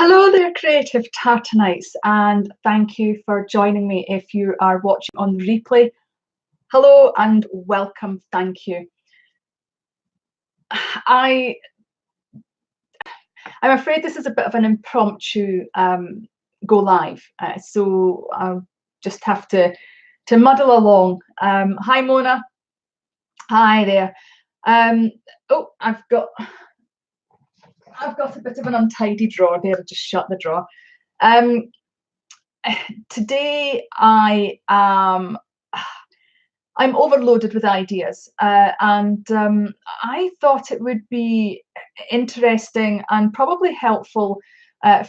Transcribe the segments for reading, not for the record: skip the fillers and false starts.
Hello there, creative Tartanites, and thank you for joining me if you are watching on the replay. Hello and welcome, thank you. I'm afraid this is a bit of an impromptu go live, so I'll just have to muddle along. Hi Mona, hi there. Oh, I've got a bit of an untidy drawer there. I'll just shut the drawer. Today I'm overloaded with ideas, and I thought it would be interesting and probably helpful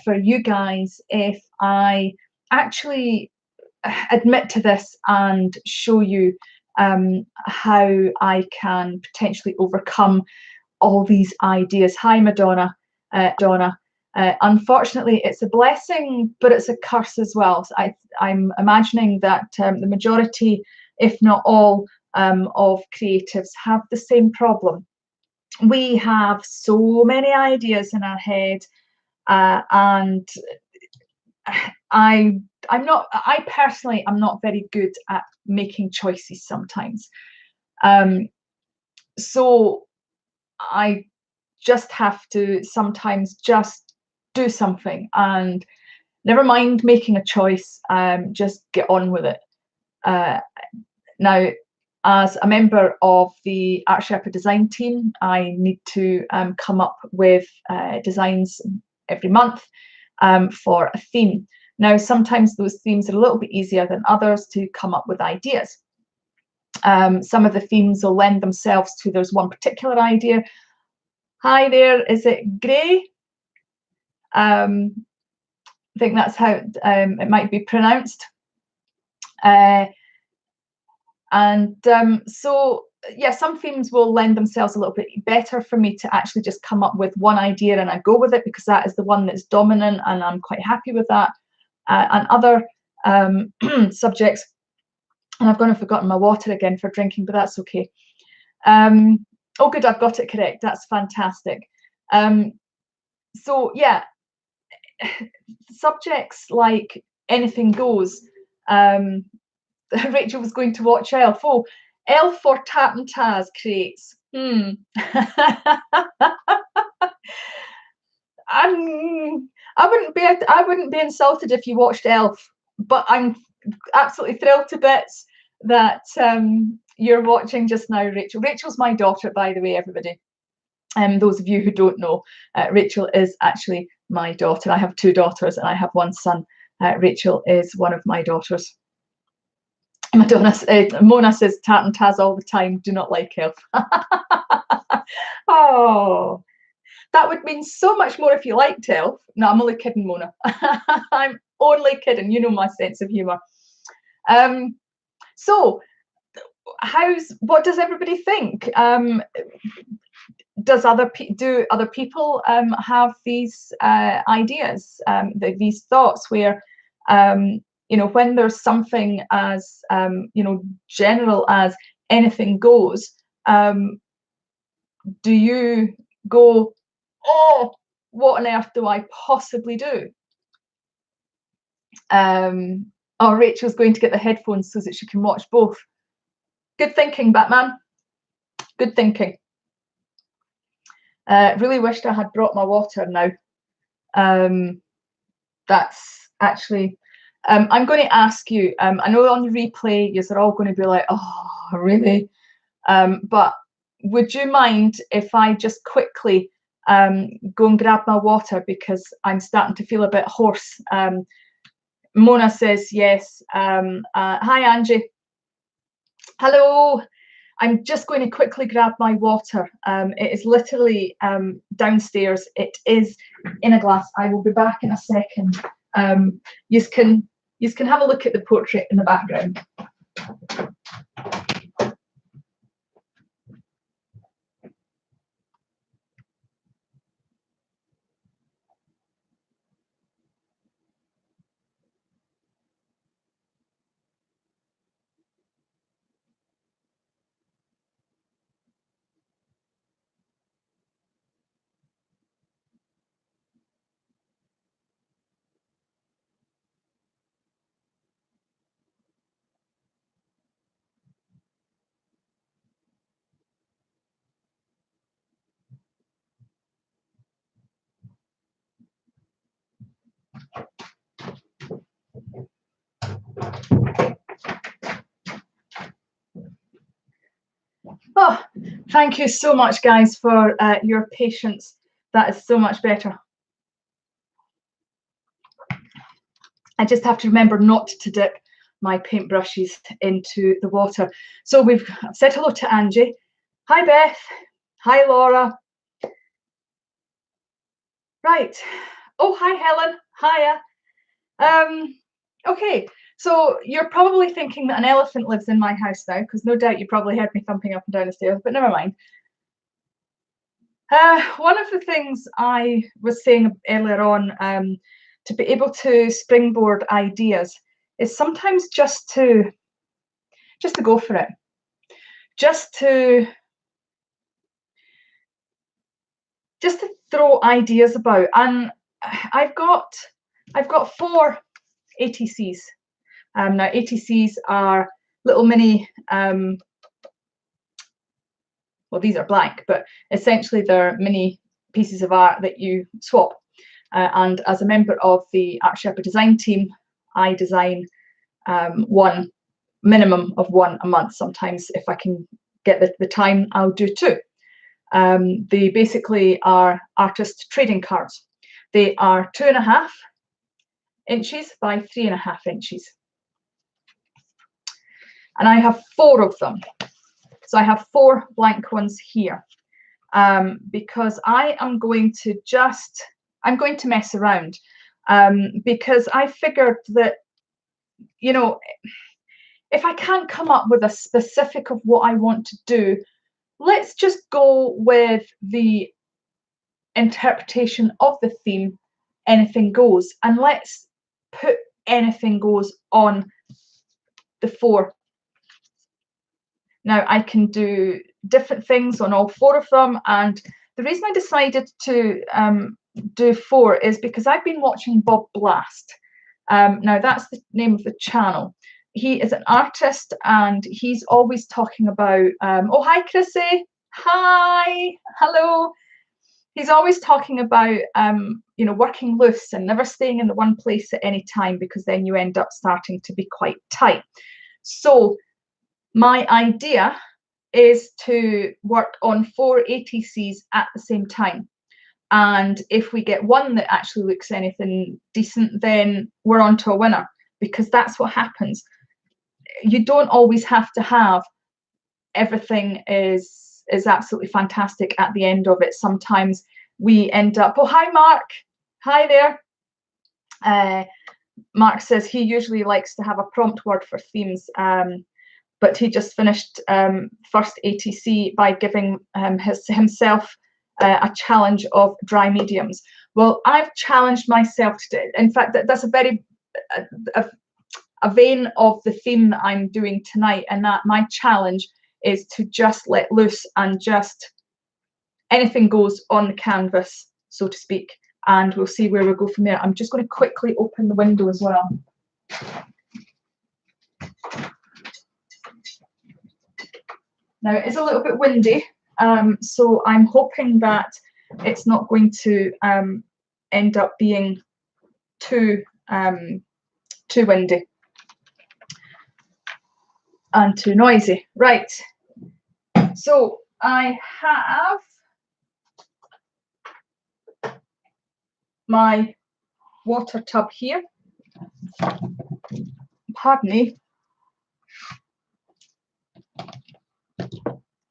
for you guys if I actually admit to this and show you how I can potentially overcome all these ideas. Hi, Madonna. Donna. Unfortunately, it's a blessing, but it's a curse as well. So I'm imagining that the majority, if not all, of creatives have the same problem. We have so many ideas in our head, and I personally am not very good at making choices sometimes. So I just have to sometimes just do something and never mind making a choice, just get on with it. Now, as a member of the Sherpa design team, I need to come up with designs every month for a theme. Now, sometimes those themes are a little bit easier than others to come up with ideas. Some of the themes will lend themselves to, there's one particular idea. Hi there, is it Grey? I think that's how it might be pronounced. So yeah, some themes will lend themselves a little bit better for me to actually just come up with one idea and I go with it because that is the one that's dominant and I'm quite happy with that. And other subjects, and I've gone and forgotten my water again for drinking, but that's okay. Oh good, I've got it correct. That's fantastic. So yeah, subjects like anything goes. Rachel was going to watch Elf. Oh, Elf for Tat and Taz creates. I wouldn't be insulted if you watched Elf, but I'm absolutely thrilled to bits that you're watching just now, Rachel. Rachel's my daughter, by the way, everybody. Those of you who don't know, Rachel is actually my daughter. I have two daughters and I have one son. Rachel is one of my daughters. Mona says Tat and Taz all the time, do not like Elf. Oh, that would mean so much more if you liked Elf. No, I'm only kidding, Mona. I'm only kidding. You know my sense of humour. So, what does everybody think? Do other people have these ideas, these thoughts where you know, when there's something as you know, general as anything goes, do you go, oh, what on earth do I possibly do? Oh, Rachel's going to get the headphones so that she can watch both. Good thinking, Batman. Good thinking. Really wished I had brought my water now. That's actually, I'm going to ask you, I know on the replay, you're all going to be like, oh, really? But would you mind if I just quickly go and grab my water because I'm starting to feel a bit hoarse? Mona says yes. Hi, Angie. Hello. I'm just going to quickly grab my water. It is literally downstairs. It is in a glass. I will be back in a second. You can have a look at the portrait in the background. Oh, thank you so much, guys, for your patience. That is so much better. I just have to remember not to dip my paintbrushes into the water. So we've said hello to Angie. Hi, Beth. Hi, Laura. Right. Oh, hi, Helen. Hiya. Okay, so you're probably thinking that an elephant lives in my house now, because no doubt you probably heard me thumping up and down the stairs, but never mind. One of the things I was saying earlier on, to be able to springboard ideas, is sometimes just to go for it, just to throw ideas about. And I've got 4 ATCs. Now ATCs are little mini, well, these are blank, but essentially they're mini pieces of art that you swap. And as a member of the Art Sherpa design team, I design one, minimum of one a month. Sometimes if I can get the time, I'll do 2. They basically are artist trading cards. They are 2.5 inches by 3.5 inches. And I have 4 of them. So I have 4 blank ones here, because I'm going to mess around, because I figured that, you know, if I can't come up with a specific of what I want to do, let's just go with the interpretation of the theme, anything goes, and let's put anything goes on the 4. Now I can do different things on all 4 of them, and the reason I decided to do 4 is because I've been watching Bob Blast. Now that's the name of the channel. He is an artist and he's always talking about, oh, hi Chrissy, hi, hello. He's always talking about, you know, working loose and never staying in the one place at any time, because then you end up starting to be quite tight. So my idea is to work on 4 ATCs at the same time. And if we get one that actually looks anything decent, then we're on to a winner, because that's what happens. You don't always have to have everything is absolutely fantastic at the end of it. Sometimes we end up, oh, hi, Mark. Hi there. Mark says he usually likes to have a prompt word for themes. But he just finished first ATC by giving himself a challenge of dry mediums. Well, I've challenged myself today. In fact, that's a very a vein of the theme that I'm doing tonight, and that my challenge is to just let loose and just anything goes on the canvas, so to speak, and we'll see where we go from there. I'm just going to quickly open the window as well. Now it is a little bit windy, so I'm hoping that it's not going to end up being too windy and too noisy. Right, so I have my water tub here. Pardon me.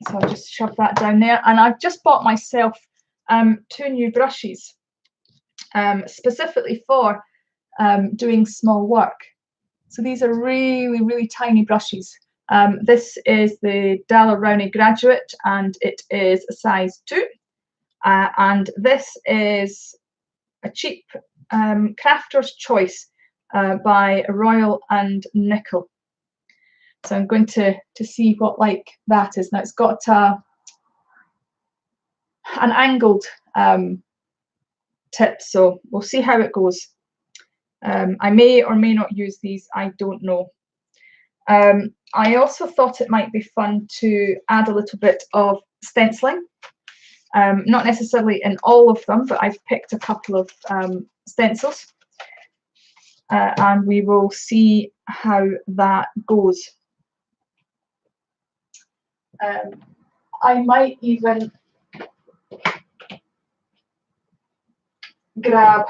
So I'll just shove that down there, and I've just bought myself 2 new brushes, specifically for doing small work. So these are really, really tiny brushes. This is the Daler-Rowney Graduate, and it is a size 2. And this is a cheap Crafter's Choice by Royal and Nickel. So I'm going to see what like that is. Now it's got an angled tip, so we'll see how it goes. I may or may not use these, I don't know. I also thought it might be fun to add a little bit of stenciling. Not necessarily in all of them, but I've picked a couple of stencils. and we will see how that goes. I might even grab,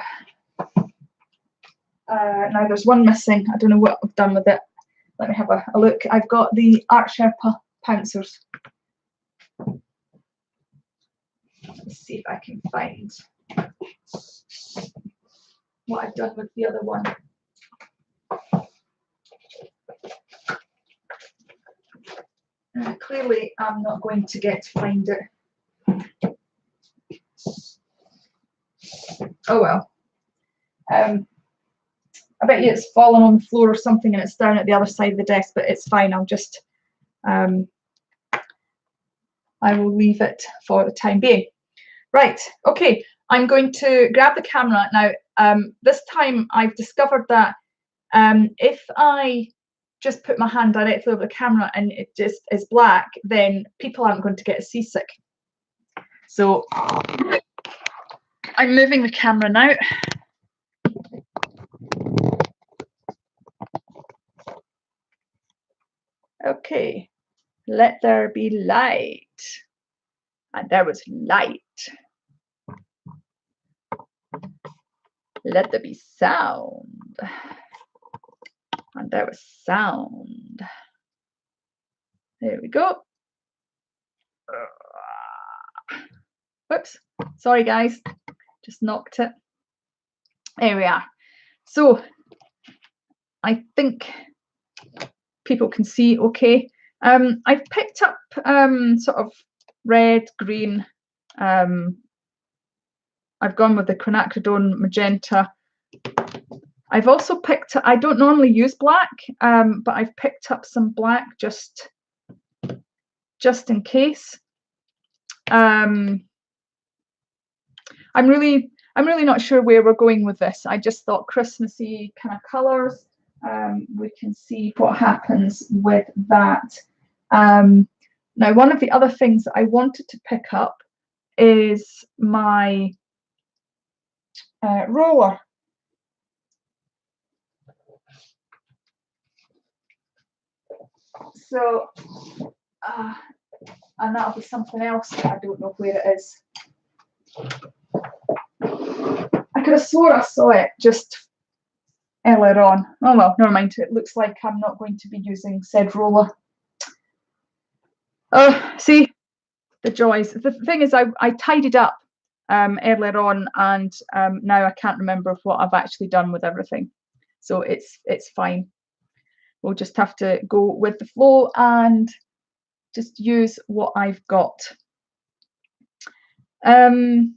now there's one missing, I don't know what I've done with it. Let me have a look. I've got the Art Sherpa pouncers. Let's see if I can find what I've done with the other one. Clearly I'm not going to get to find it. Oh well. I bet you it's fallen on the floor or something and it's down at the other side of the desk, but it's fine. I'll just I will leave it for the time being. Right, okay, I'm going to grab the camera now. This time I've discovered that if I just put my hand directly over the camera and it just is black, then people aren't going to get seasick. So I'm moving the camera now. Okay, let there be light. And there was light. Let there be sound. And there was sound. There we go. Whoops, sorry guys, just knocked it. There we are. So I think people can see okay. I've picked up sort of red, green. I've gone with the quinacridone magenta. I've also picked up, I don't normally use black, but I've picked up some black just in case. I'm really not sure where we're going with this. I just thought Christmassy kind of colours. We can see what happens with that. Now, one of the other things that I wanted to pick up is my roller. So, and that'll be something else that I don't know where it is. I could have swore I saw it just earlier on. Oh well, never mind. It looks like I'm not going to be using said roller. Oh, see, the joys. The thing is, I tidied up earlier on, and now I can't remember what I've actually done with everything. So it's fine. We'll just have to go with the flow and just use what I've got. I'm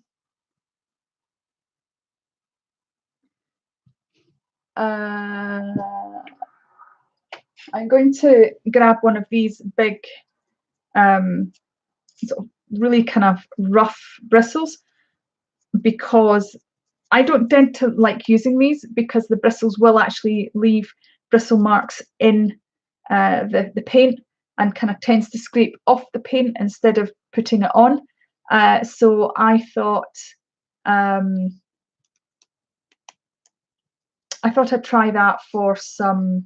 going to grab one of these big, sort of really kind of rough bristles, because I don't tend to like using these because the bristles will actually leave bristle marks in the paint and kind of tends to scrape off the paint instead of putting it on. So I thought I'd try that for some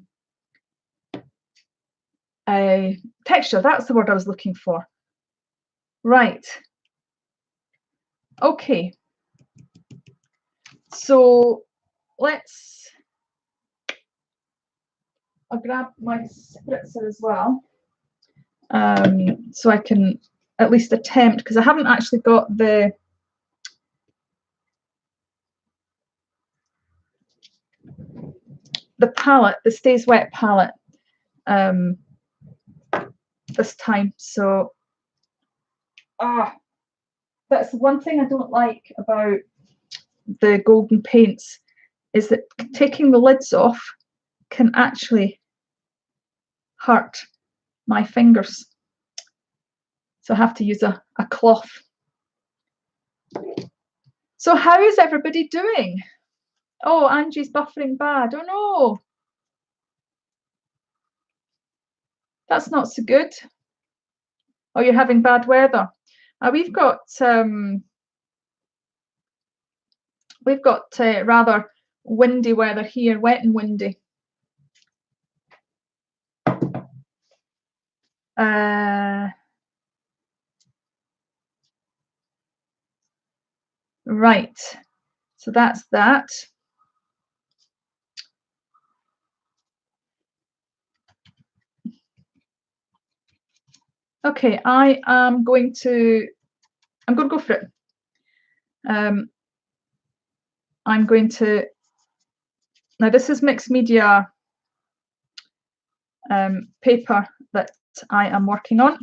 texture. That's the word I was looking for. Right. Okay. So I'll grab my spritzer as well, so I can at least attempt, because I haven't actually got the palette, the Stays Wet palette, this time. So that's the one thing I don't like about the golden paints, is that taking the lids off can actually hurt my fingers. So I have to use a cloth. So how is everybody doing? Oh, Angie's buffering bad. Oh no. That's not so good. Oh, you're having bad weather. We've got rather windy weather here, wet and windy. Right, so that's that. Okay, I'm going to go for it. I'm going to, now this is mixed media paper that I am working on.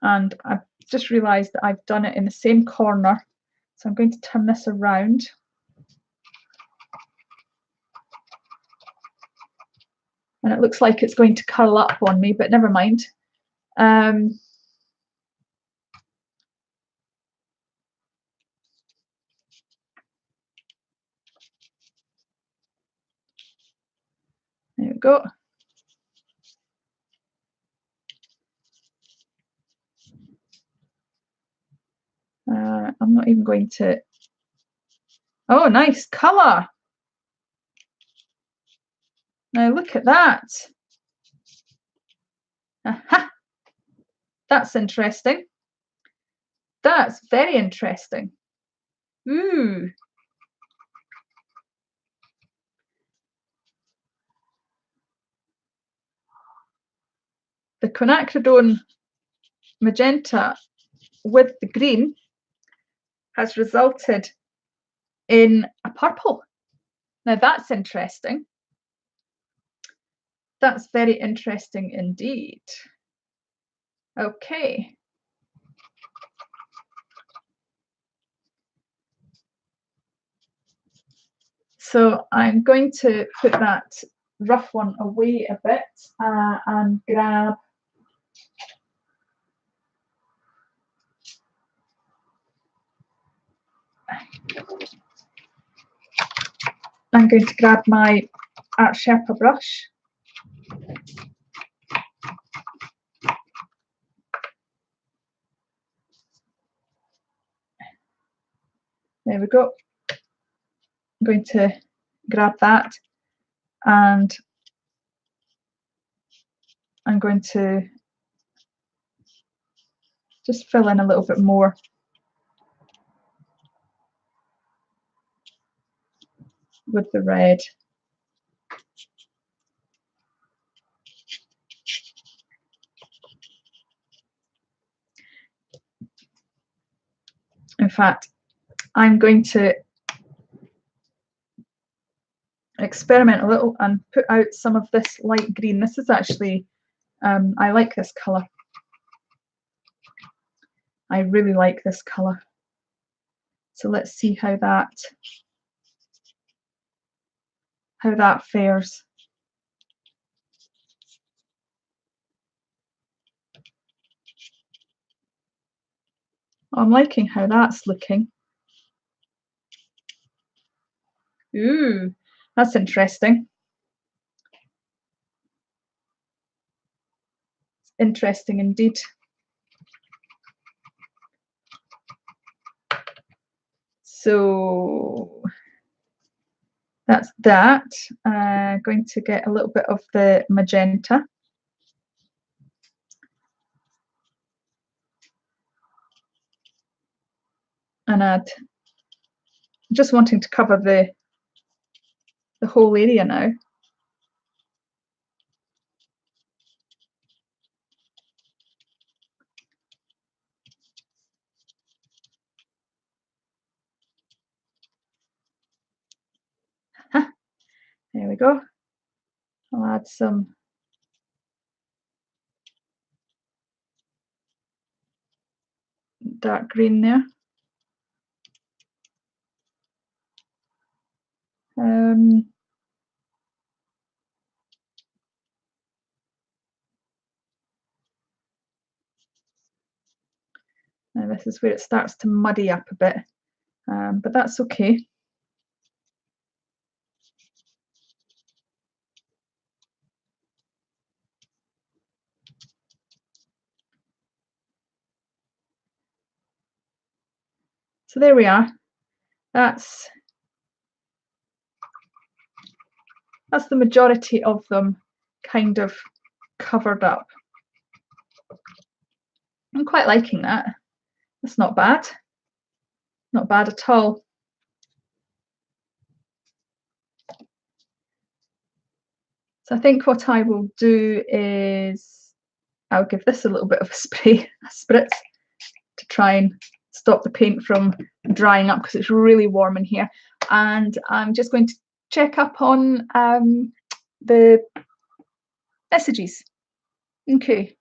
And I've just realised that I've done it in the same corner. So I'm going to turn this around. And it looks like it's going to curl up on me, but never mind. There we go. I'm not even going to. Oh, nice colour. Now look at that. Aha. That's interesting. That's very interesting. Ooh. The quinacridone magenta with the green has resulted in a purple. Now that's interesting. That's very interesting indeed. Okay. So I'm going to put that rough one away a bit and grab I'm going to grab my art Sherpa brush. There we go. I'm going to grab that and I'm going to just fill in a little bit more with the red. In fact, I'm going to experiment a little and put out some of this light green. This is actually, I like this colour. I really like this colour. So let's see how that fares. I'm liking how that's looking. Ooh, that's interesting. Interesting indeed. So that's that. Going to get a little bit of the magenta. And add, just wanting to cover the whole area now. There we go. I'll add some dark green there. Now this is where it starts to muddy up a bit, but that's okay. So there we are. That's the majority of them kind of covered up. I'm quite liking that. That's not bad. Not bad at all. So I think what I will do is I'll give this a little bit of a spritz to try and stop the paint from drying up because it's really warm in here. And I'm just going to check up on the messages. Okay.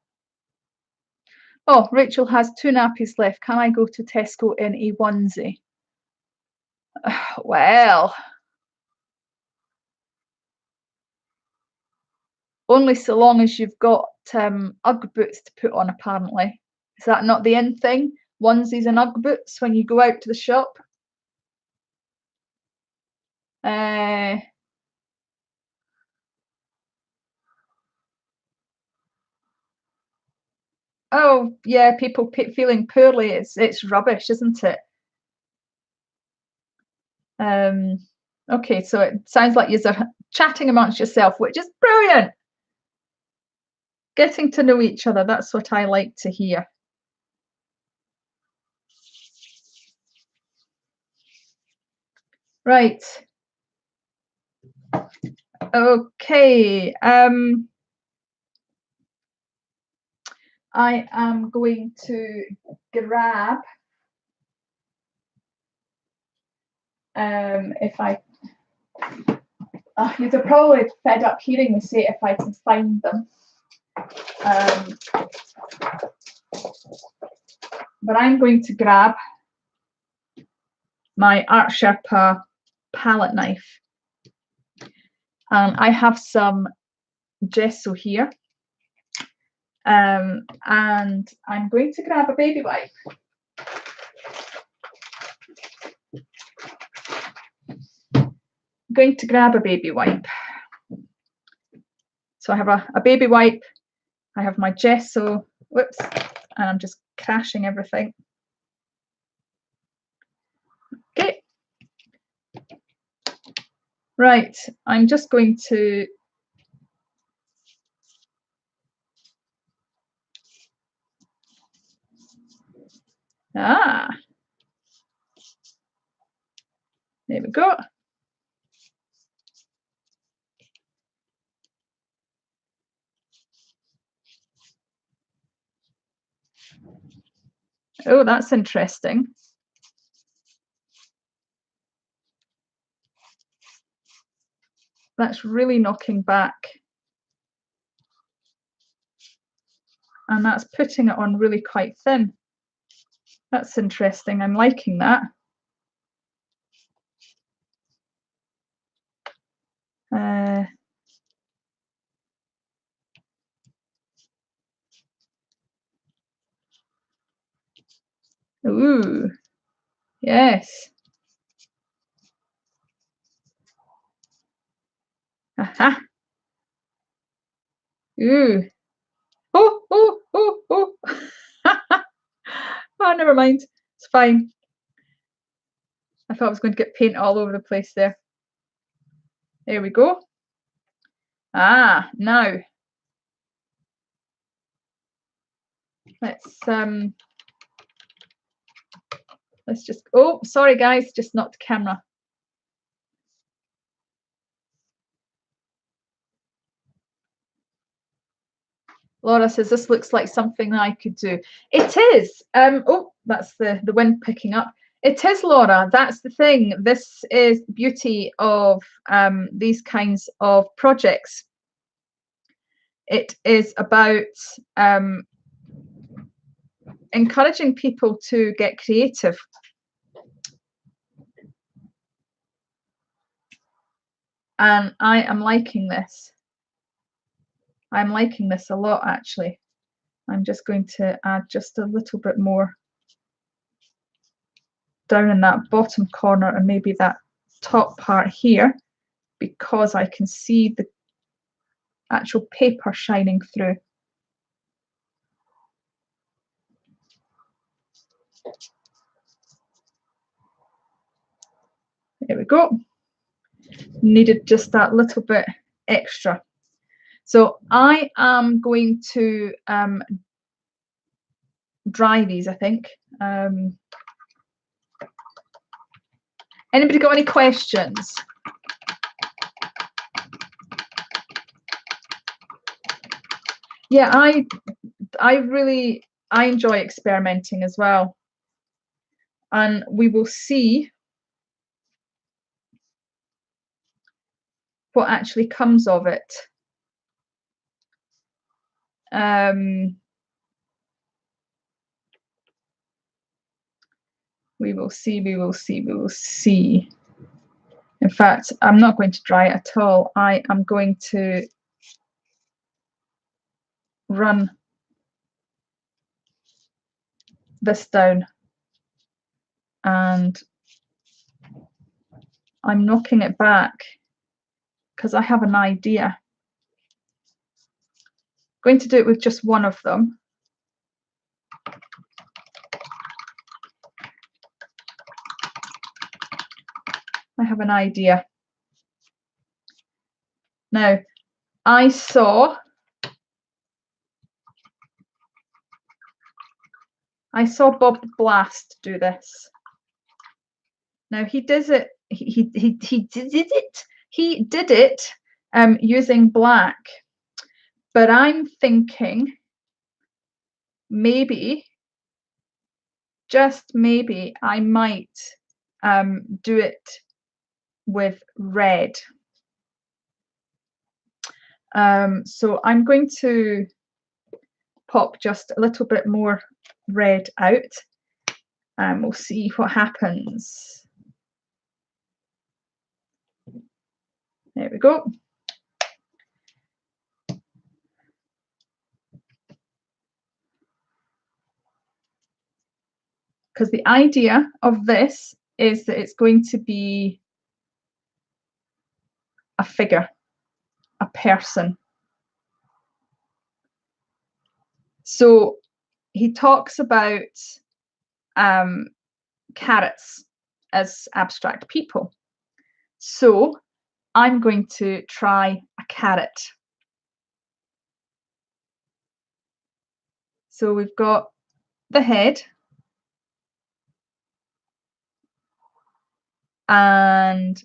Oh, Rachel has 2 nappies left. Can I go to Tesco in a onesie? Well, only so long as you've got Ugg boots to put on, apparently. Is that not the end thing? Onesies and Ugg boots when you go out to the shop? Oh, yeah, people feeling poorly. It's rubbish, isn't it? Okay, so it sounds like you're chatting amongst yourself, which is brilliant. Getting to know each other, that's what I like to hear. Right. Okay. I am going to grab if I you're probably fed up hearing me say if I can find them. But I'm going to grab my Art Sherpa palette knife. I have some gesso here. And I'm going to grab a baby wipe. I'm going to grab a baby wipe. So I have a baby wipe, I have my gesso, whoops, and I'm just crashing everything. Okay. Right, I'm just going to there we go. Oh, that's interesting. That's really knocking back. And that's putting it on really quite thin. That's interesting. I'm liking that. Ooh, yes. Aha. Ooh. Oh, oh, oh, oh. Oh, never mind. It's fine. I thought I was going to get paint all over the place there. There we go. Ah, now let's just, oh, sorry guys, just knocked the camera. Laura says this looks like something that I could do. It is. Oh, that's the wind picking up. It is, Laura. That's the thing. This is the beauty of these kinds of projects. It is about encouraging people to get creative. And I am liking this. I'm liking this a lot, actually. I'm just going to add just a little bit more down in that bottom corner and maybe that top part here, because I can see the actual paper shining through. There we go. Needed just that little bit extra. So I am going to dry these, I think. Anybody got any questions? Yeah, I really enjoy experimenting as well, and we will see what actually comes of it. We will see, we will see, we will see. In fact, I'm not going to dry it at all. I am going to run this down, and I'm knocking it back because I have an idea. I'm going to do it with just one of them. I have an idea. Now, I saw Bob the Blast do this. Now he does it. He did it using black, but I'm thinking maybe, just maybe, I might do it with red. So I'm going to pop just a little bit more red out, and we'll see what happens. There we go. Because the idea of this is that it's going to be a figure, a person. So he talks about carrots as abstract people. So I'm going to try a carrot. So we've got the head, and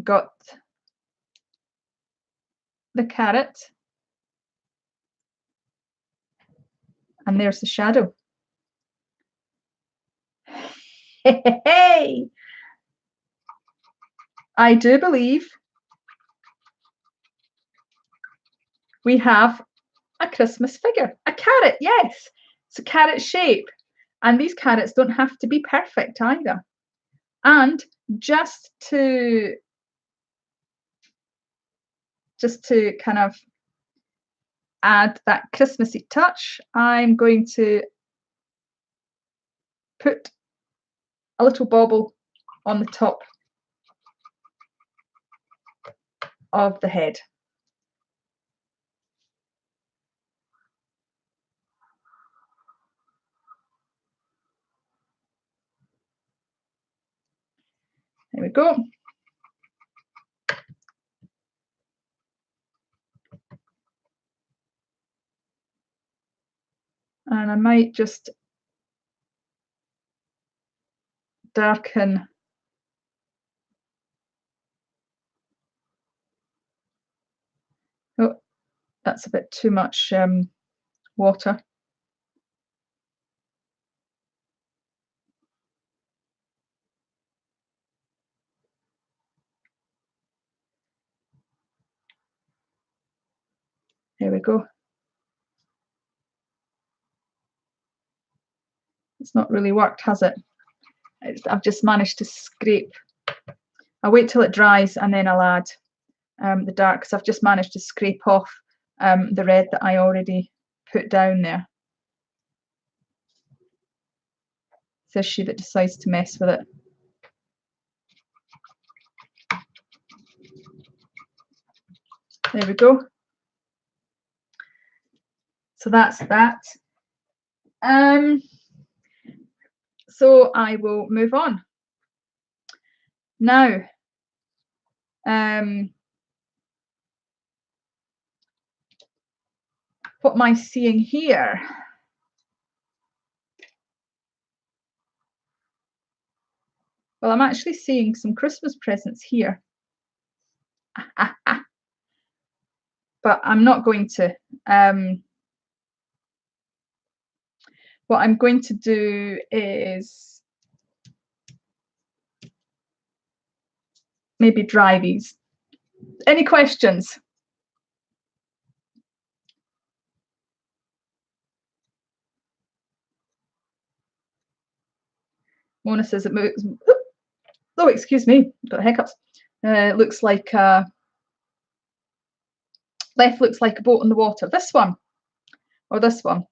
got the carrot, and there's the shadow. Hey, I do believe we have a Christmas figure, a carrot. Yes, it's a carrot shape, and these carrots don't have to be perfect either. And just to kind of add that Christmassy touch, I'm going to put a little bauble on the top of the head. There we go. And I might just darken oh, that's a bit too much water. There we go. It's not really worked, has it? I've just managed to scrape. I'll wait till it dries and then I'll add the dark, because I've just managed to scrape off the red that I already put down there. Says she that decides to mess with it. There we go. It's So that's that. So I will move on. Now, what am I seeing here? Well, I'm actually seeing some Christmas presents here. But I'm not going to. What I'm going to do is maybe dry these. Any questions? Mona says it moves. Oh, excuse me, got hiccups. It looks like left looks like a boat on the water. This one or this one?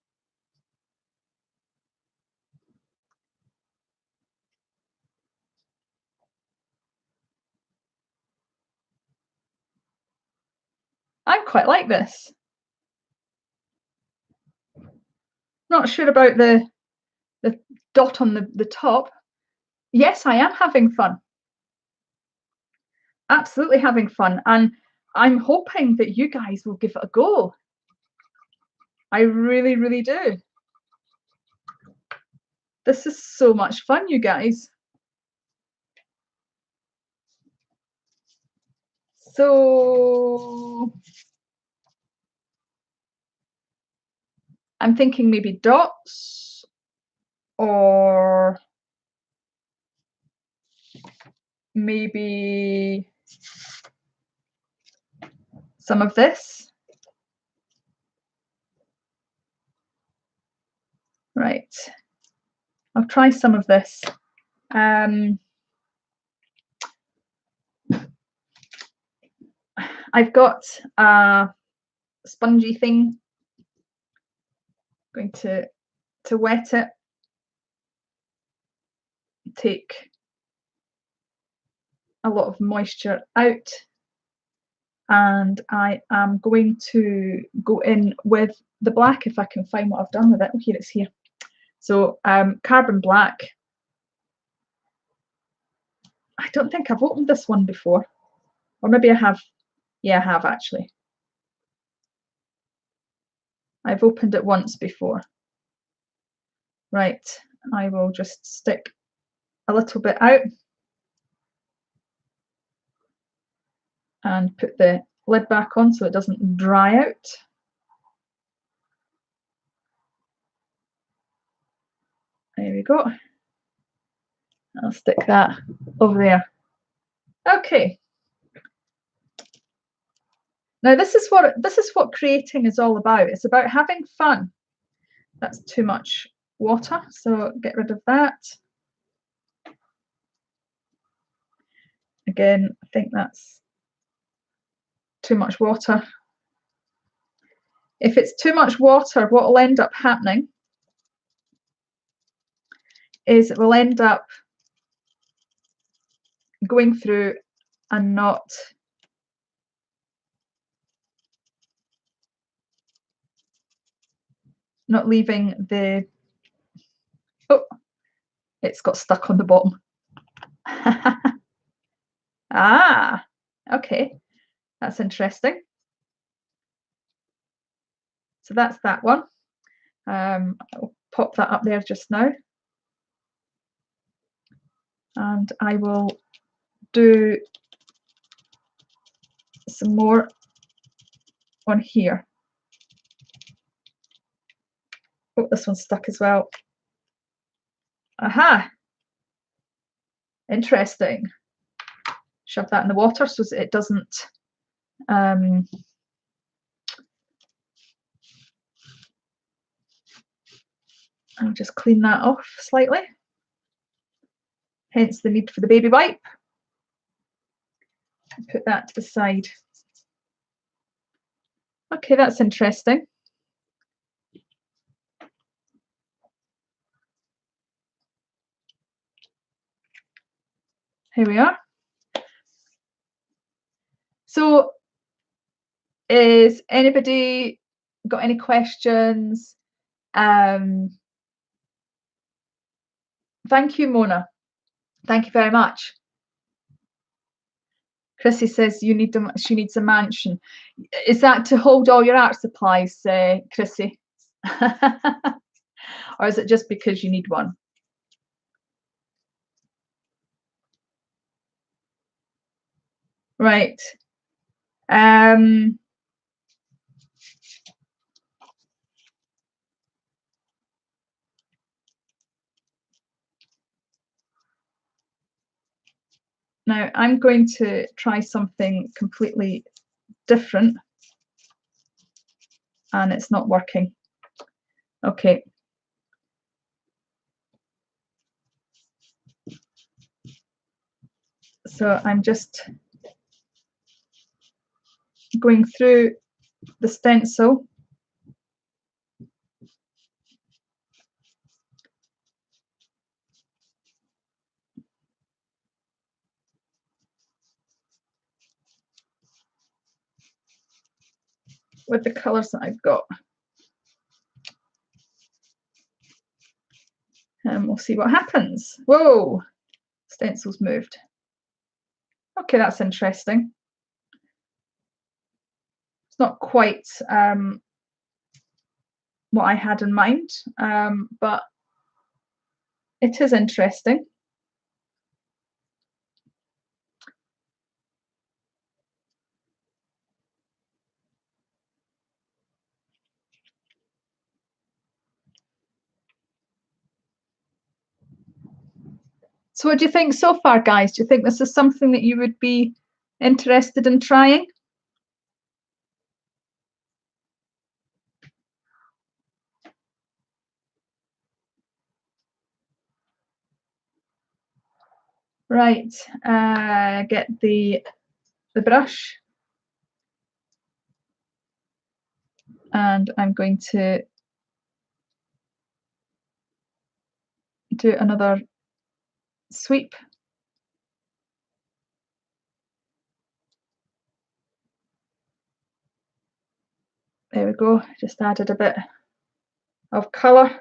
I quite like this. Not sure about the dot on the top. Yes, I am having fun. Absolutely having fun. And I'm hoping that you guys will give it a go. I really, really do. This is so much fun, you guys. So I'm thinking maybe dots or maybe some of this. Right. I'll try some of this. I've got a spongy thing. I'm going to wet it. Take a lot of moisture out. And I am going to go in with the black if I can find what I've done with it. Oh, here it's here. So carbon black. I don't think I've opened this one before, or maybe I have. Yeah, I have actually. I've opened it once before. Right, I will just stick a little bit out and put the lid back on so it doesn't dry out. There we go. I'll stick that over there. Okay. Now this is what creating is all about. It's about having fun. That's too much water, so get rid of that. Again, I think that's too much water. If it's too much water, what will end up happening is it will end up going through and not leaving the, oh, it's got stuck on the bottom. Ah, okay, that's interesting. So that's that one. I'll pop that up there just now. And I will do some more on here. Oh, this one's stuck as well. Aha! Interesting. Shove that in the water so that it doesn't I'll just clean that off slightly. Hence the need for the baby wipe. Put that to the side. Okay, that's interesting. Here we are. So is anybody got any questions? Um, Thank you, Mona. Thank you very much. Chrissy says she needs a mansion. Is that to hold all your art supplies, Chrissy? Or is it just because you need one? Right. Now I'm going to try something completely different, and it's not working. Okay. So I'm just going through the stencil. With the colours that I've got. And we'll see what happens. Whoa, stencil's moved. Okay, that's interesting. It's not quite what I had in mind, but it is interesting. So what do you think so far, guys? Do you think this is something that you would be interested in trying? Right, get the brush, and I'm going to do another sweep. There we go, just added a bit of colour.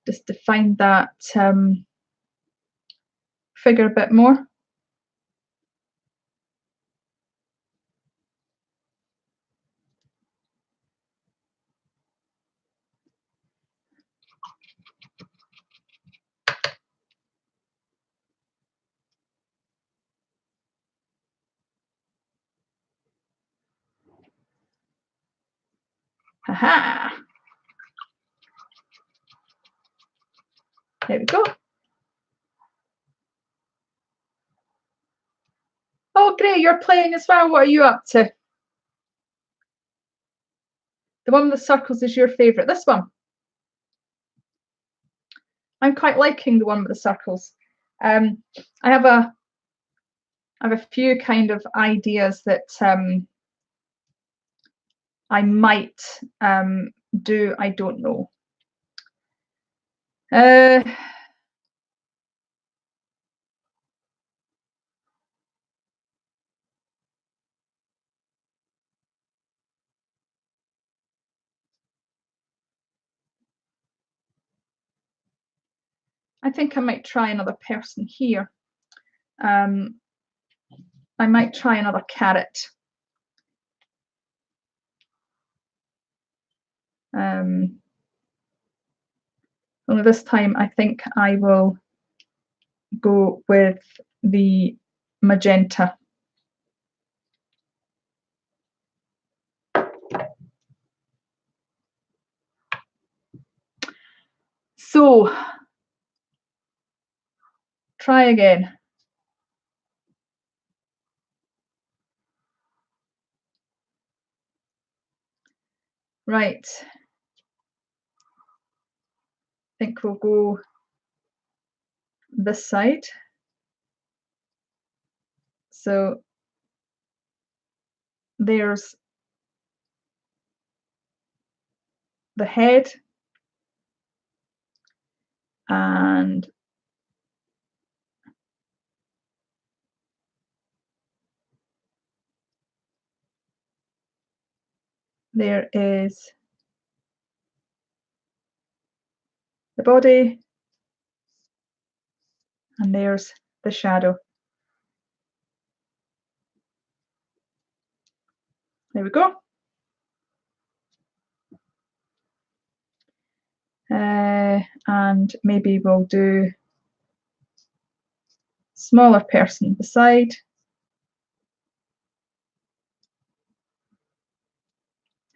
Just define that figure a bit more. Haha! There we go. Oh, great, you're playing as well. What are you up to? The one with the circles is your favourite. This one. I'm quite liking the one with the circles. I have a few kind of ideas that I might do. I don't know. I think I might try another person here. I might try another carrot. Only this time I think I will go with the magenta. So, try again. Right. I think we'll go this side. So there's the head. And there is the body, and there's the shadow. There we go. And maybe we'll do smaller person beside.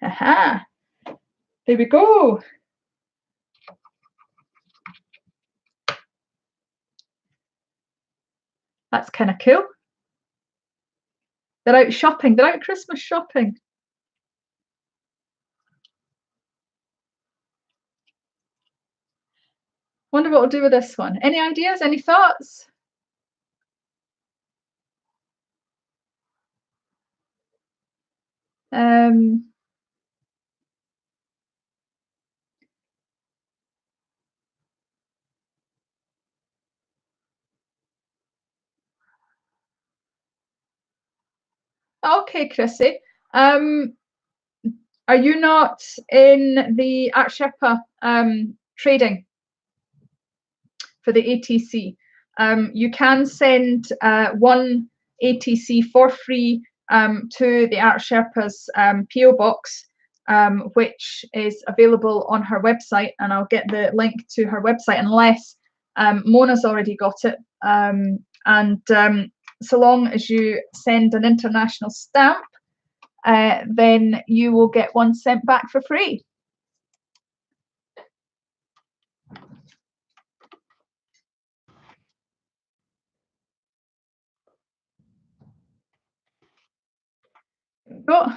Aha! There we go. That's kind of cool. They're out shopping. They're out Christmas shopping. Wonder what we'll do with this one. Any ideas? Any thoughts? Okay, Chrissy. Are you not in the Art Sherpa trading for the ATC? You can send one ATC for free to the Art Sherpa's PO box, which is available on her website, and I'll get the link to her website unless Mona's already got it. So long as you send an international stamp, then you will get one sent back for free. Go.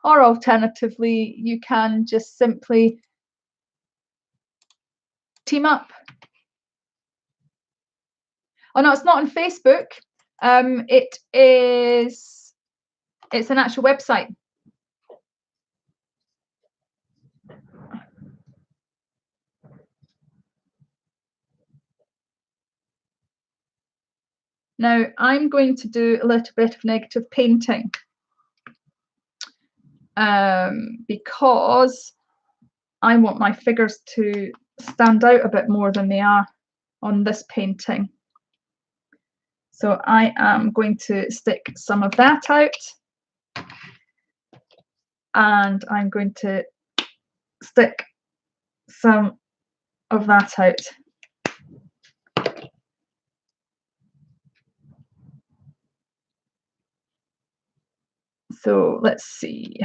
Or alternatively, you can just simply team up. Oh no, it's not on Facebook. It's an actual website. Now I'm going to do a little bit of negative painting because I want my figures to stand out a bit more than they are on this painting. So I am going to stick some of that out, and I'm going to stick some of that out. So let's see.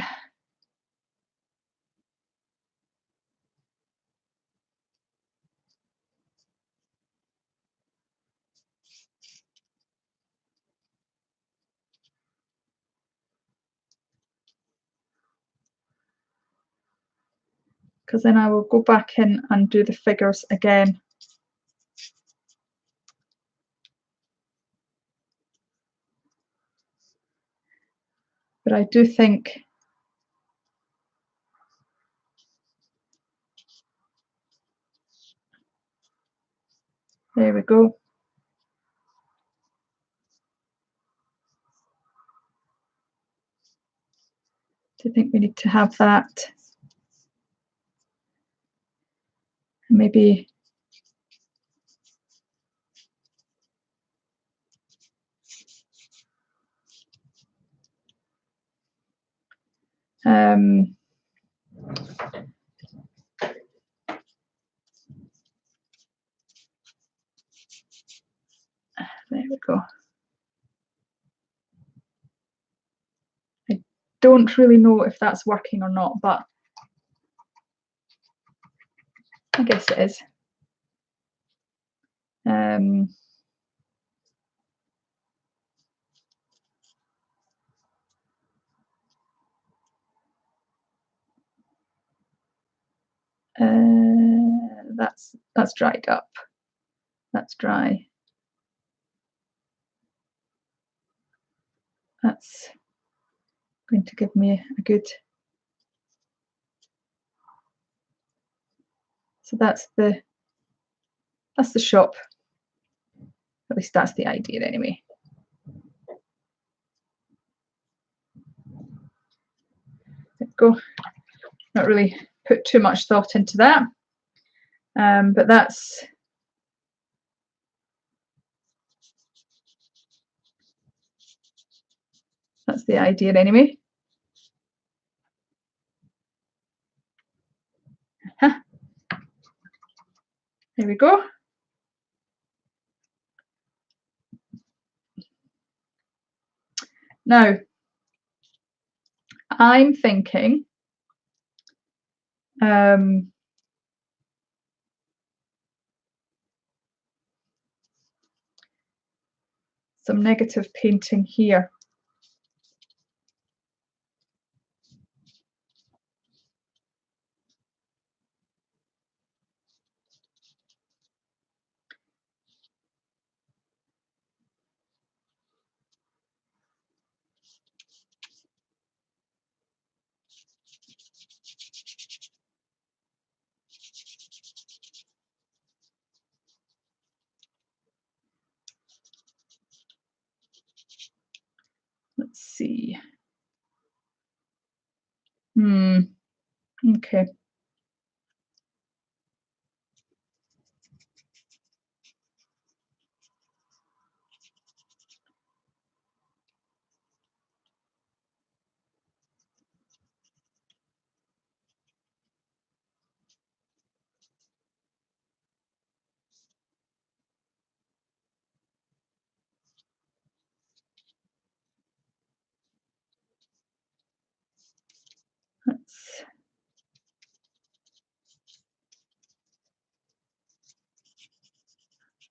Because then I will go back in and do the figures again. But I do think there we go. Do you think we need to have that? Maybe there we go. I don't really know if that's working or not, but I guess it is. That's dried up. That's dry. That's going to give me a good So that's the shop. At least that's the idea anyway. There we go. Not really put too much thought into that, but that's the idea anyway. There we go. Now, I'm thinking some negative painting here. Let's see. Okay.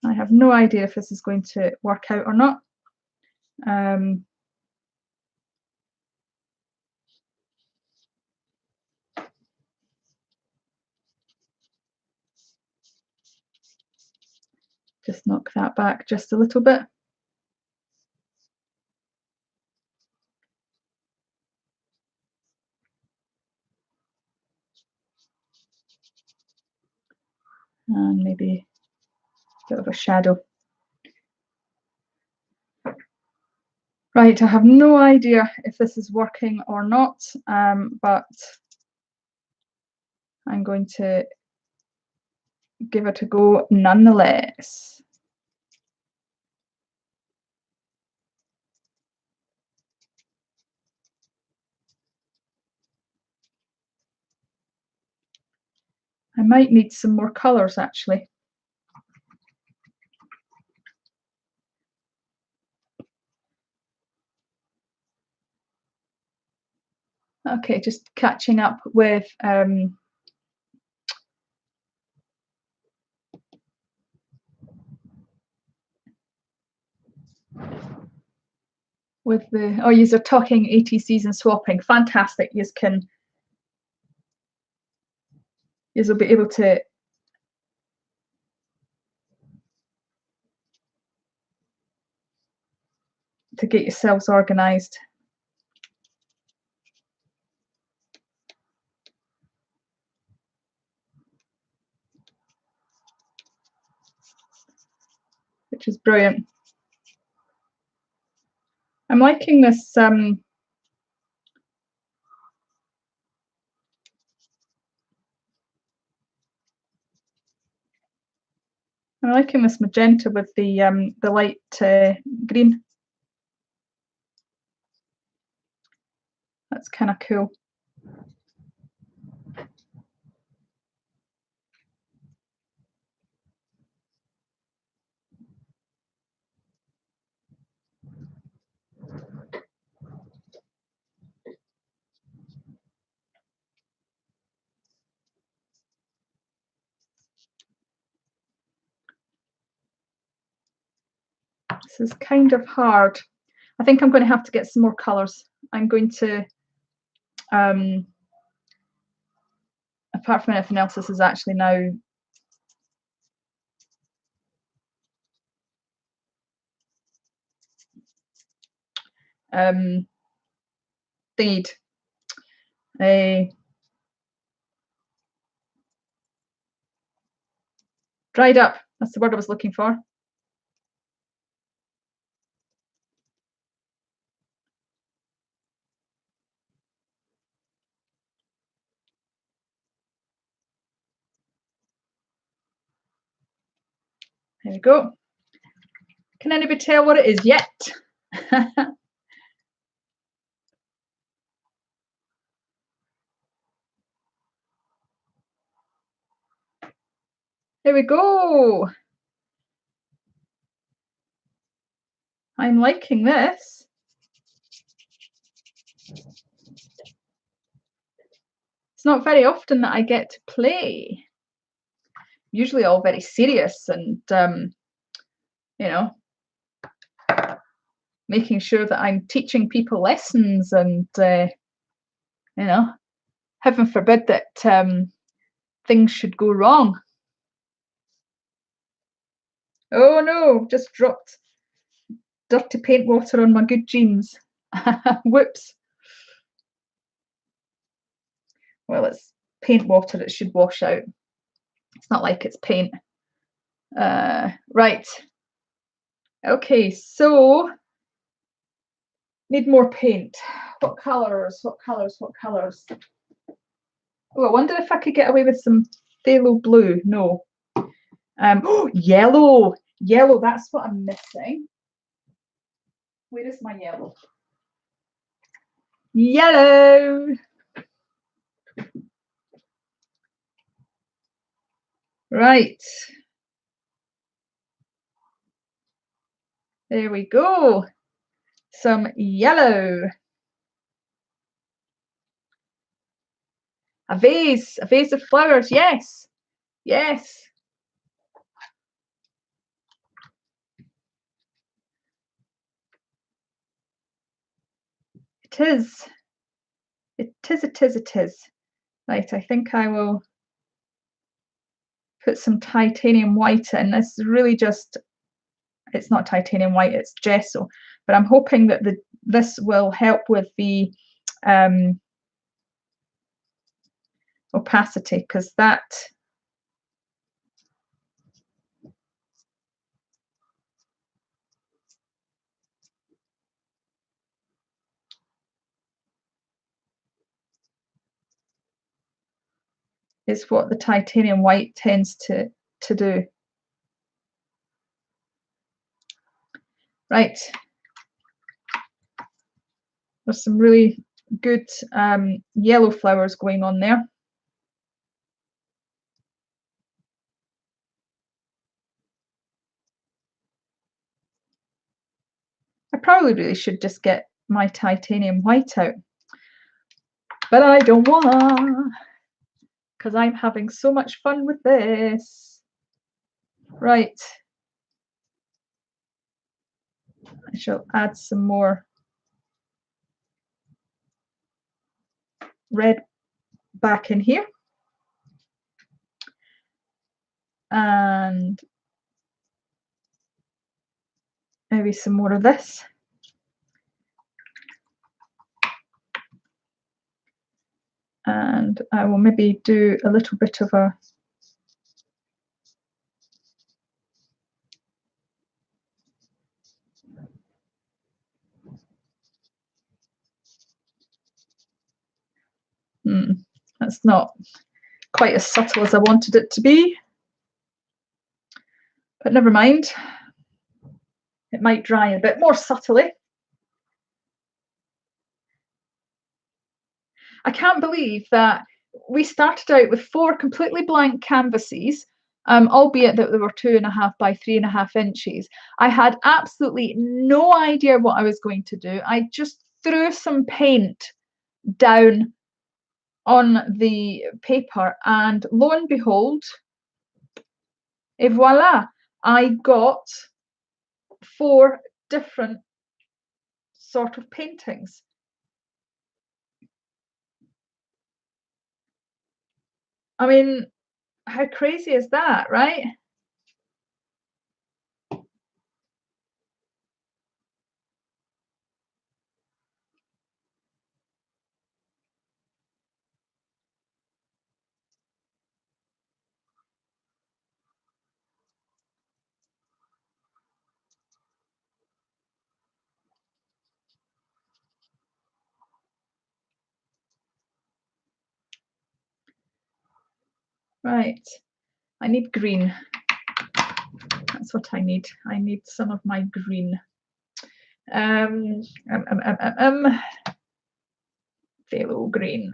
I have no idea if this is going to work out or not. Just knock that back just a little bit. And maybe a bit of a shadow. Right, I have no idea if this is working or not, but I'm going to give it a go nonetheless. I might need some more colours actually. Okay, just catching up with the, oh, you're talking ATCs and swapping. Fantastic. You'll be able to get yourselves organized. Which is brilliant. I'm liking this I'm liking this magenta with the light green. That's kind of cool. This is kind of hard. I think I'm going to have to get some more colours. I'm going to, apart from anything else, this is actually now thingied. Dried up, that's the word I was looking for. There we go. Can anybody tell what it is yet? There we go. I'm liking this. It's not very often that I get to play. Usually all very serious and, you know, making sure that I'm teaching people lessons and, you know, heaven forbid that things should go wrong. Oh no, just dropped dirty paint water on my good jeans. Whoops. Well, it's paint water, it should wash out. It's not like it's paint. Right. Okay, so need more paint. What colours? What colours? What colours? Oh, I wonder if I could get away with some phthalo blue. No. Oh, yellow. Yellow, that's what I'm missing. Where is my yellow? Yellow. Right. There we go. Some yellow. A vase of flowers. Yes. Yes. It is. It is, it is, it is. Right, I think I will put some titanium white in. This is really just, it's not titanium white, it's gesso. But I'm hoping that this will help with the opacity, because that is what the titanium white tends to do. Right. There's some really good yellow flowers going on there. I probably really should just get my titanium white out, but I don't wanna, because I'm having so much fun with this. Right. I shall add some more red back in here. And maybe some more of this. And I will maybe do a little bit of a that's not quite as subtle as I wanted it to be, but never mind. It might dry a bit more subtly. I can't believe that we started out with 4 completely blank canvases, albeit that they were 2.5 by 3.5 inches. I had absolutely no idea what I was going to do. I just threw some paint down on the paper, and lo and behold, et voila, I got 4 different sort of paintings. I mean, how crazy is that, right? Right, I need green. That's what I need. I need some of my green. Um, um, um, um, um, um. Phthalo green.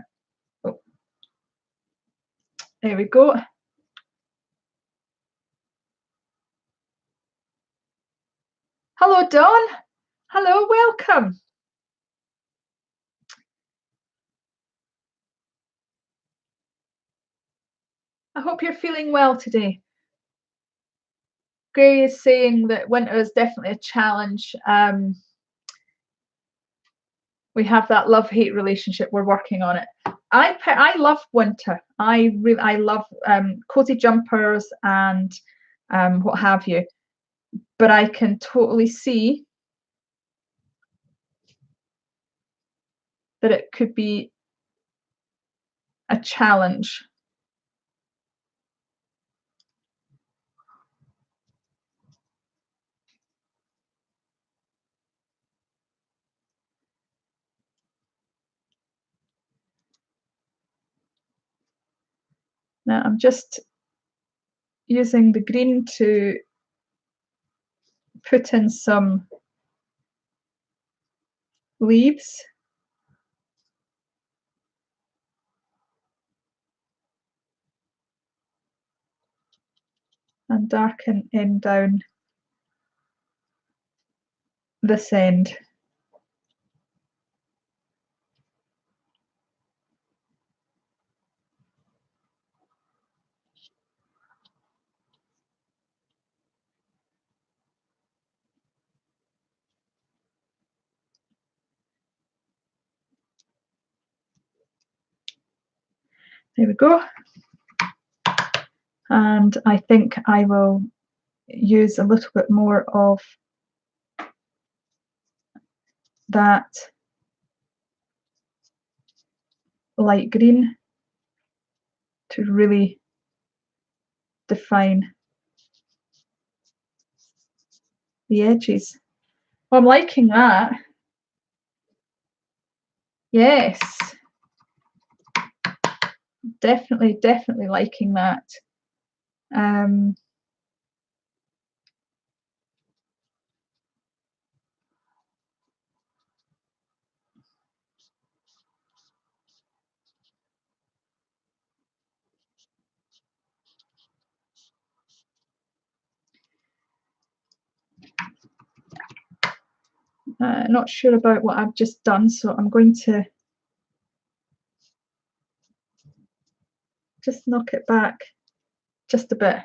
Oh, there we go. Hello, Dawn. Hello, welcome. I hope you're feeling well today. Gray is saying that winter is definitely a challenge. We have that love-hate relationship. We're working on it. I love winter. I love cozy jumpers and what have you. But I can totally see that it could be a challenge. Now I'm just using the green to put in some leaves. And darken in down this end. There we go. And I think I will use a little bit more of that light green to really define the edges. Well, I'm liking that. Yes, definitely liking that. Not sure about what I've just done, so I'm going to just knock it back just a bit.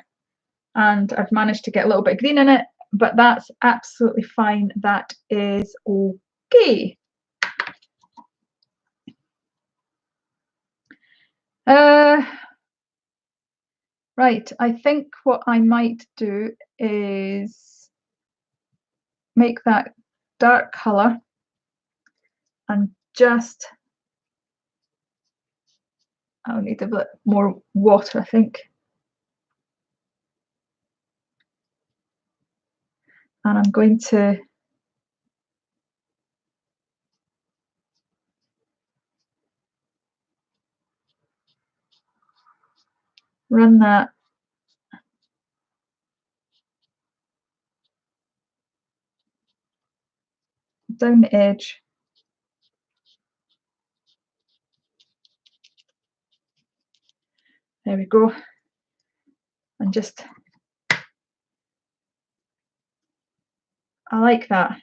And I've managed to get a little bit of green in it, but that's absolutely fine. That is okay. Right, I think what I might do is make that dark colour and just, I'll need a bit more water, I think. And I'm going to run that down the edge. There we go. And just, I like that.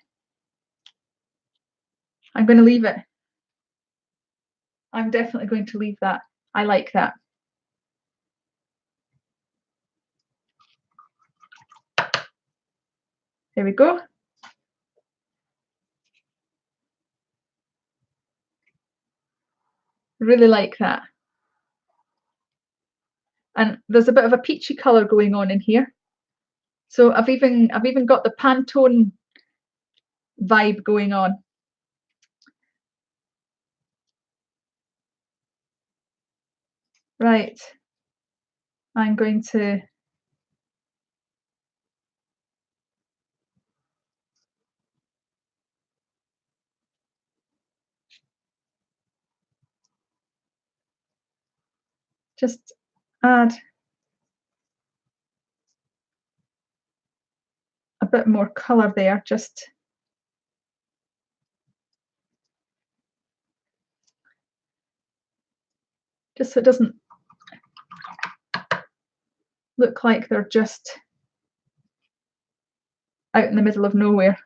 I'm going to leave it. I'm definitely going to leave that. I like that. There we go. Really like that. And there's a bit of a peachy colour going on in here. So I've even got the Pantone vibe going on. Right. I'm going to just add bit more colour there, just so it doesn't look like they're just out in the middle of nowhere.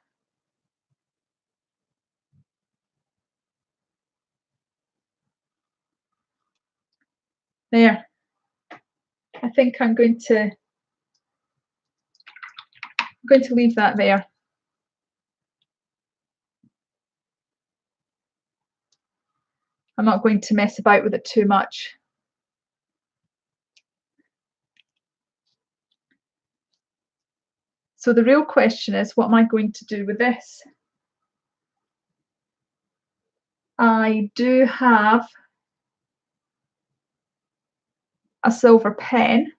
There. I think I'm going to leave that there. I'm not going to mess about with it too much. So the real question is, what am I going to do with this? I do have a silver pen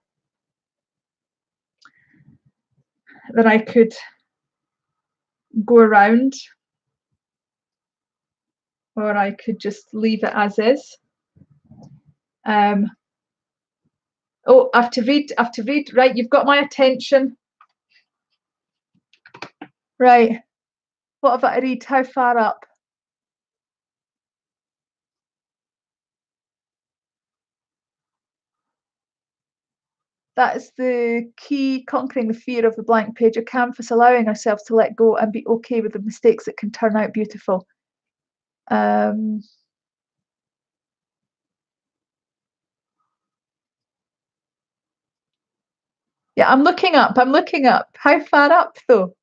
that I could go around, or I could just leave it as is. Oh, I have to read. Right, you've got my attention. Right, what have I to read? How far up? That is the key: conquering the fear of the blank page or canvas, allowing ourselves to let go and be okay with the mistakes that can turn out beautiful. Yeah, I'm looking up. How far up though?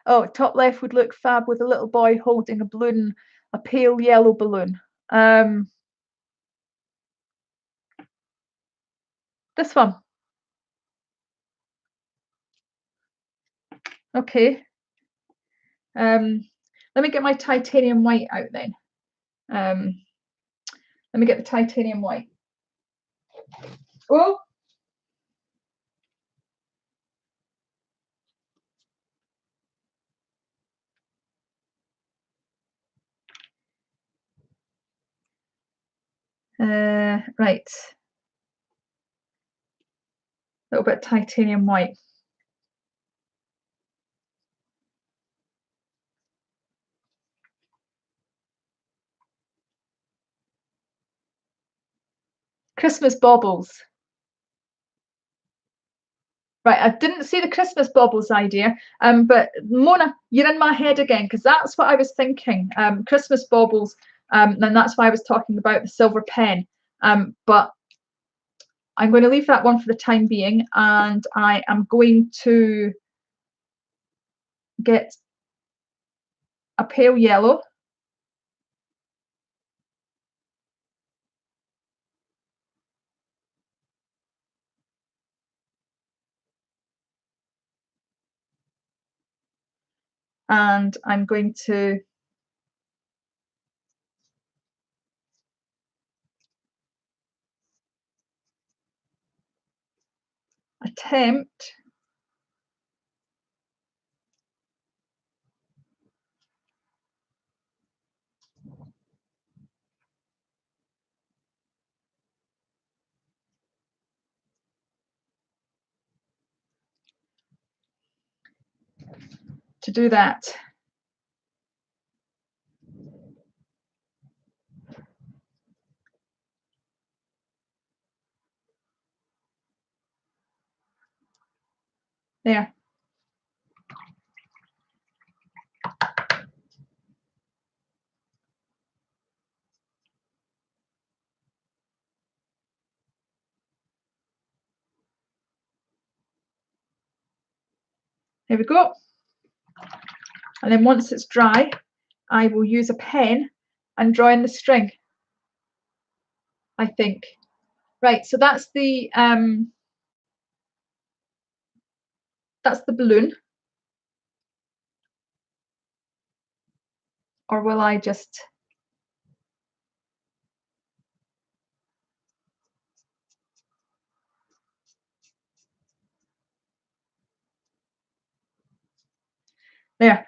Oh, top left would look fab with a little boy holding a balloon, a pale yellow balloon. This one. Okay. Let me get my titanium white out then. Let me get the titanium white. Oh. Right. A little bit of titanium white. Christmas baubles. Right, I didn't see the Christmas baubles idea, but Mona, you're in my head again, because that's what I was thinking. Christmas baubles, and that's why I was talking about the silver pen. But I'm going to leave that one for the time being, and I am going to get a pale yellow. And I'm going to attempt to do that. There. There we go. And then once it's dry, I will use a pen and draw in the string, I think. Right, so that's the balloon. Or will I just... There.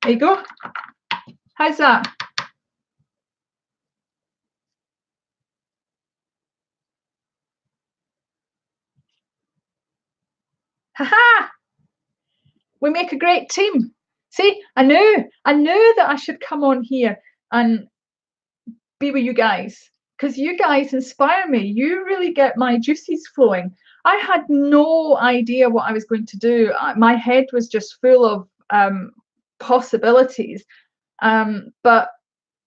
There you go. How's that? Ha-ha! We make a great team. See, I knew that I should come on here and be with you guys because you guys inspire me. You really get my juices flowing. I had no idea what I was going to do. My head was just full of possibilities. But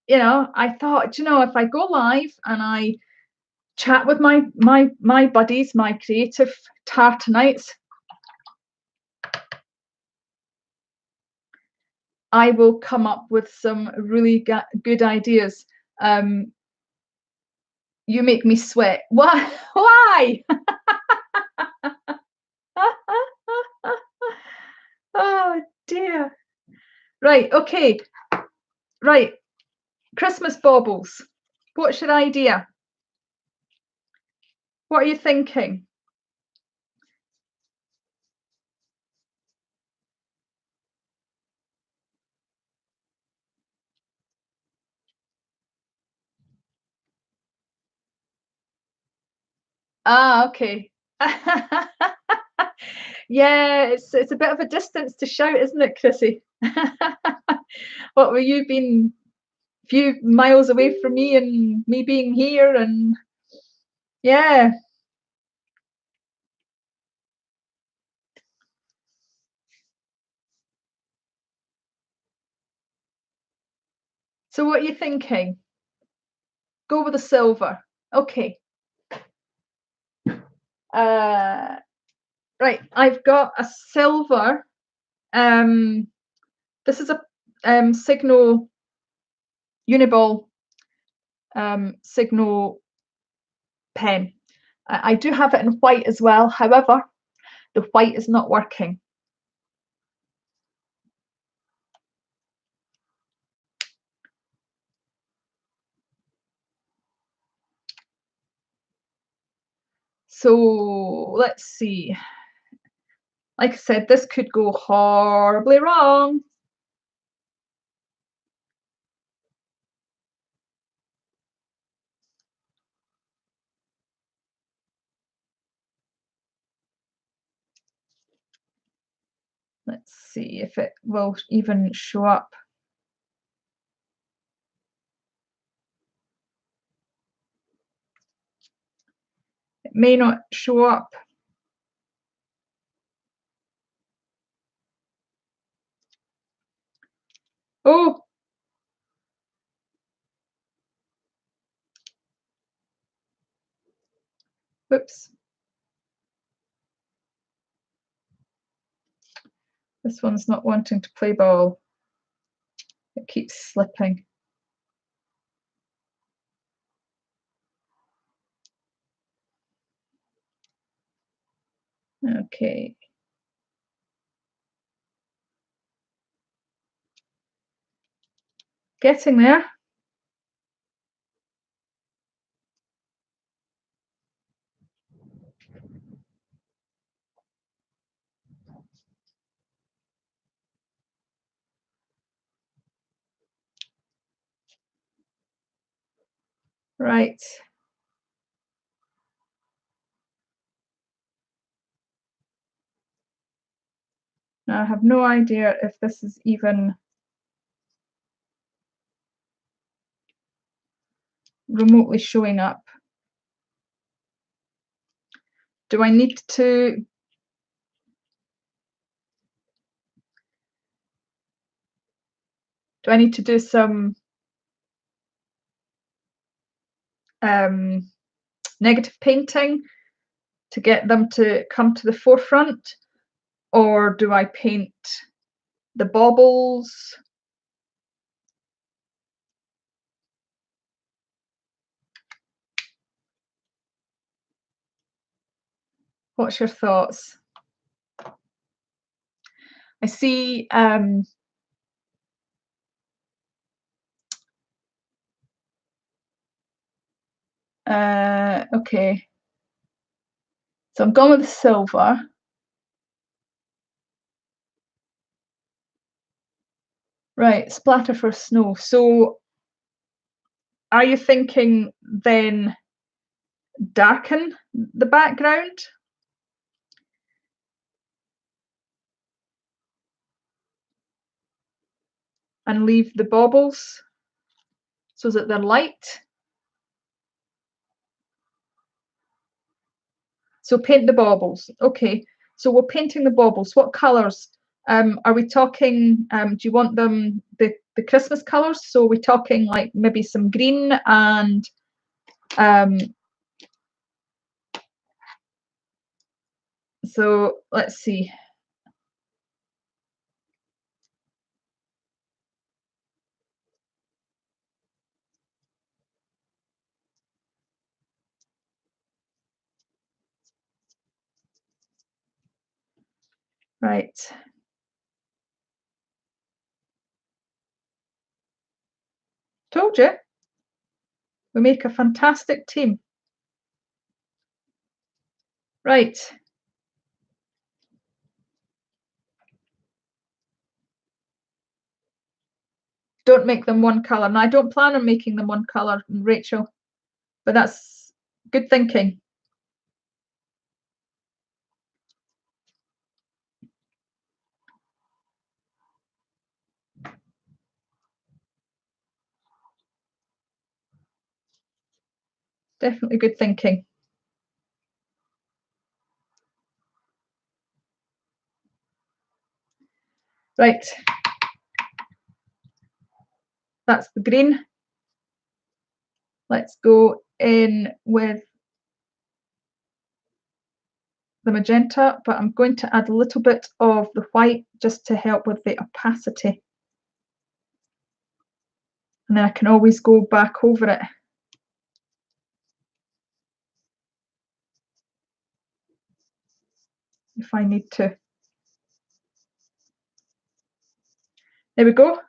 you know, I thought, you know, if I go live and I chat with my buddies, my creative tartanites, I will come up with some really good ideas. You make me sweat. Why? Why? Oh dear. Right, okay. Right. Christmas baubles. What's your idea? What are you thinking? Ah, okay. Yeah, it's a bit of a distance to shout, isn't it, Chrissy? What were you been a few miles away from me and me being here and yeah. So what are you thinking? Go with the silver. Okay. Right, I've got a silver. This is a signal uniball signal pen. I do have it in white as well. However, the white is not working. So let's see. Like I said, this could go horribly wrong. Let's see if it will even show up. It may not show up. Oh, whoops. This one's not wanting to play ball. It keeps slipping. Okay. Getting there. Right. Now I have no idea if this is even remotely showing up. Do I need to do some negative painting to get them to come to the forefront, or do I paint the baubles? What's your thoughts? I see okay, so I'm going with the silver. Right, splatter for snow. So are you thinking then darken the background and leave the baubles so that they're light? So paint the baubles. Okay. So we're painting the baubles. What colours? Are we talking, do you want them the Christmas colours? So we're talking like maybe some green and um, so let's see. Right. Told you. We make a fantastic team. Right. Don't make them one colour. Now, I don't plan on making them one colour, Rachel, but that's good thinking. Definitely good thinking. Right. That's the green. Let's go in with the magenta, but I'm going to add a little bit of the white just to help with the opacity. And then I can always go back over it. If I need to. There we go.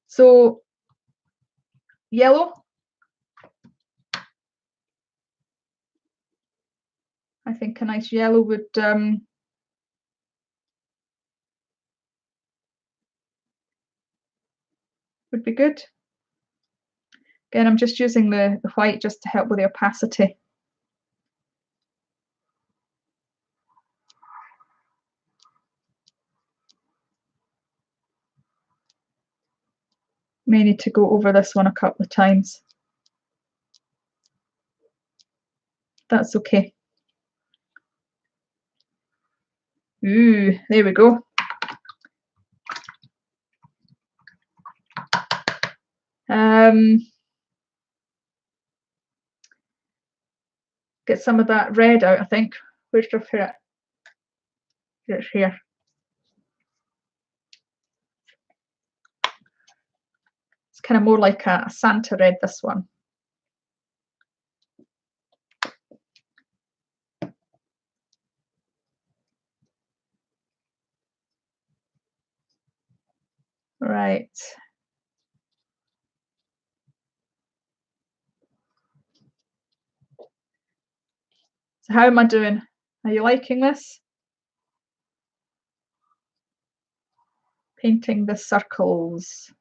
So yellow. I think a nice yellow would be good. Again, I'm just using the white just to help with the opacity. May need to go over this one a couple of times. That's okay. Ooh, there we go. Get some of that red out, I think. Where's the it? It's here. It's kind of more like a Santa red, this one. Right. So how am I doing? Are you liking this? Painting the circles.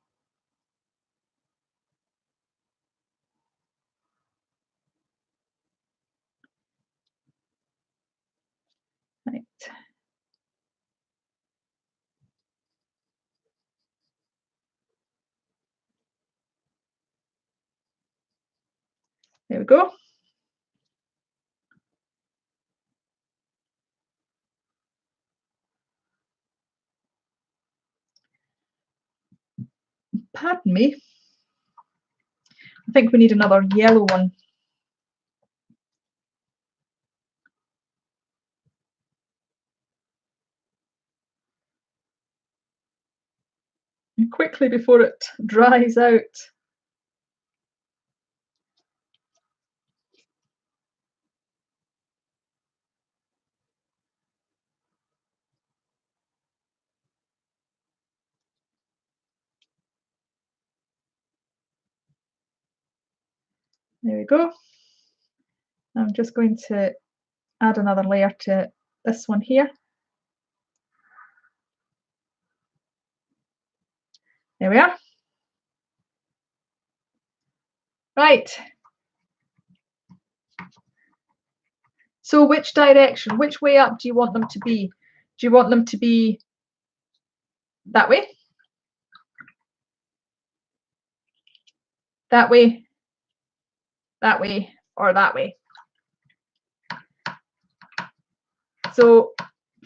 Right. There we go. Pardon me. I think we need another yellow one. And quickly before it dries out. There we go. I'm just going to add another layer to this one here. There we are. Right. So which direction, which way up do you want them to be? Do you want them to be that way? That way? That way? Or that way? So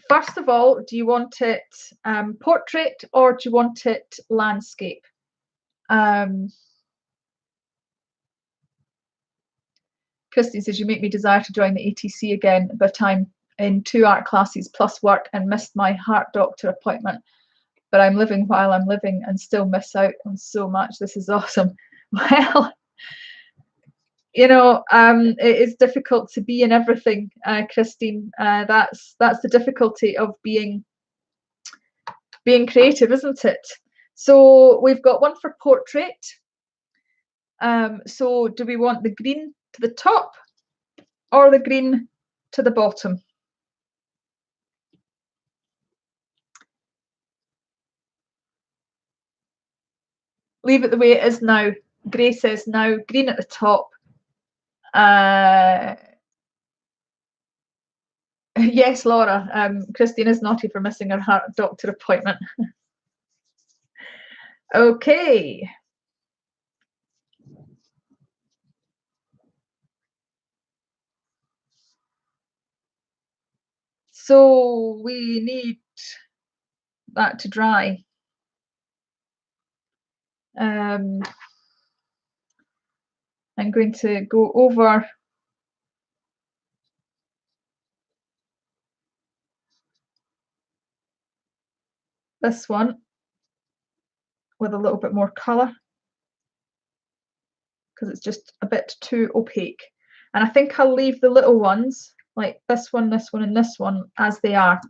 first of all, do you want it portrait or do you want it landscape? Christine says, you make me desire to join the ATC again, but I'm in 2 art classes plus work and missed my heart doctor appointment. But I'm living while I'm living and still miss out on so much. This is awesome. Well, you know, it is difficult to be in everything, Christine. That's the difficulty of being creative, isn't it? So we've got one for portrait. So do we want the green to the top or the green to the bottom? Leave it the way it is now. Gray says now, green at the top. Yes, Laura. Christine is naughty for missing her heart doctor appointment. Okay. So we need that to dry. I'm going to go over this one with a little bit more colour because it's just a bit too opaque. And I think I'll leave the little ones, like this one, and this one, as they are.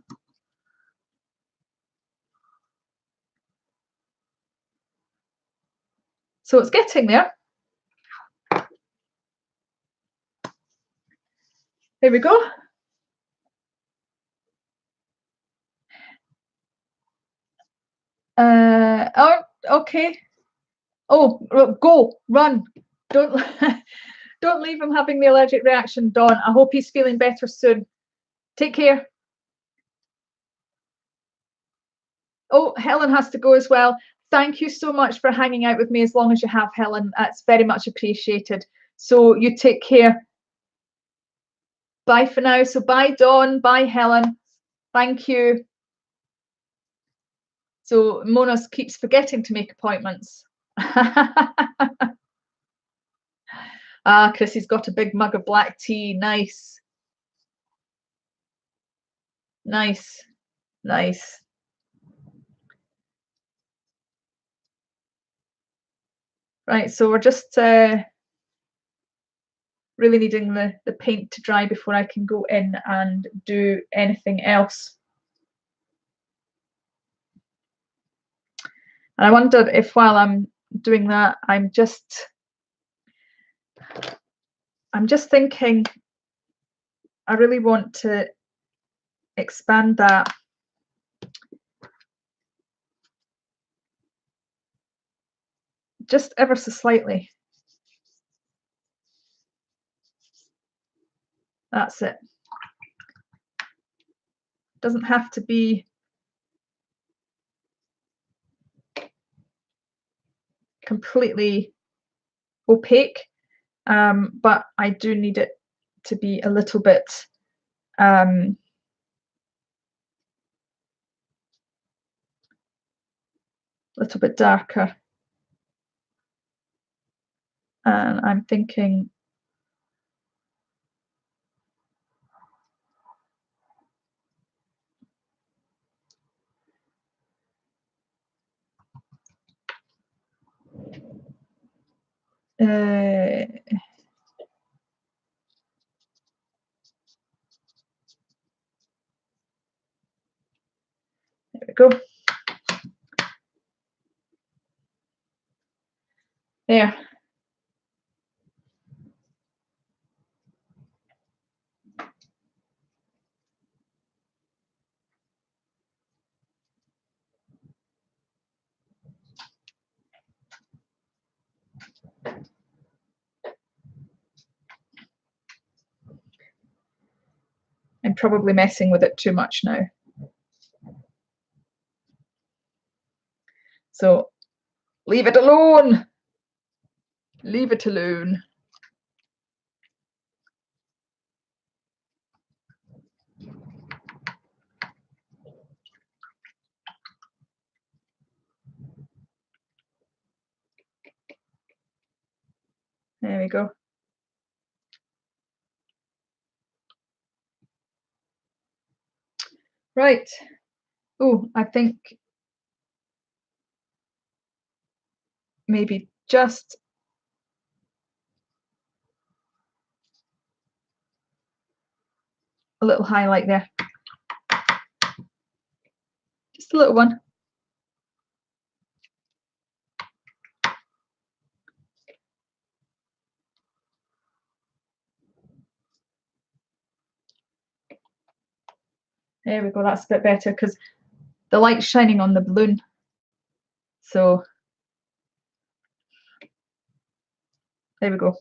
So it's getting there. There we go. Oh, okay. Oh, go, run. Don't don't leave him having the allergic reaction, Dawn. I hope he's feeling better soon. Take care. Oh, Helen has to go as well. Thank you so much for hanging out with me as long as you have, Helen. That's very much appreciated. So you take care. Bye for now. So bye, Dawn. Bye, Helen. Thank you. So Mona keeps forgetting to make appointments. Ah, Chrissy's got a big mug of black tea. Nice. Nice. Nice. Right, so we're just really needing the paint to dry before I can go in and do anything else. And I wondered if while I'm doing that, I'm just thinking I really want to expand that just ever so slightly. That's it. Doesn't have to be completely opaque, but I do need it to be a little bit darker. And I'm thinking there we go. There. I'm probably messing with it too much now. So leave it alone. Leave it alone. There we go. Right. Oh, I think maybe just a little highlight there. Just a little one. There we go, that's a bit better because the light's shining on the balloon. So there we go.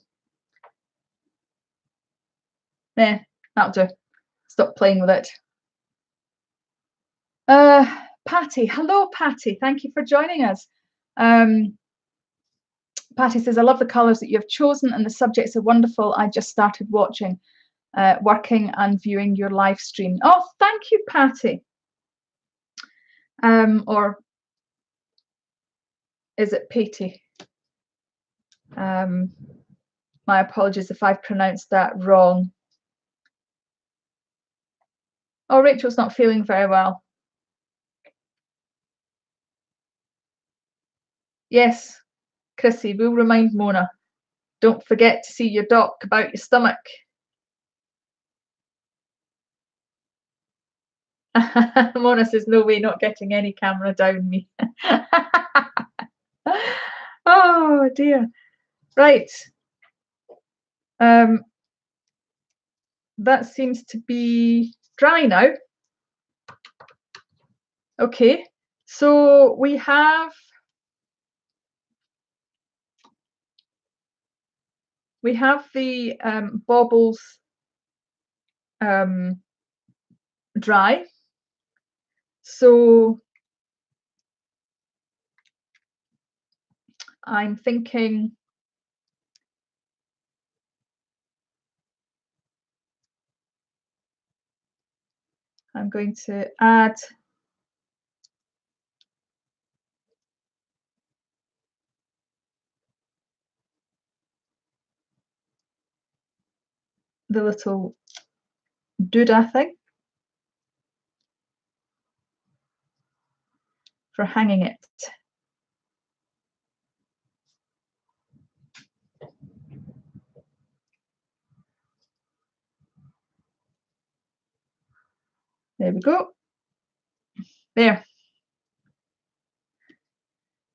There, that'll do. Stop playing with it. Patty, hello Patty, thank you for joining us. Patty says, I love the colours that you've chosen and the subjects are wonderful. I just started watching, working and viewing your live stream. Oh, thank you, Patty. Or is it Patty? My apologies if I've pronounced that wrong. Oh, Rachel's not feeling very well. Yes, Chrissy, we'll remind Mona. Don't forget to see your doc about your stomach. Mona says, no way, not getting any camera down me. Oh dear. Right. That seems to be dry now. Okay, so we have the baubles dry. So I'm thinking I'm going to add the little doodah thing for hanging it. There we go. There.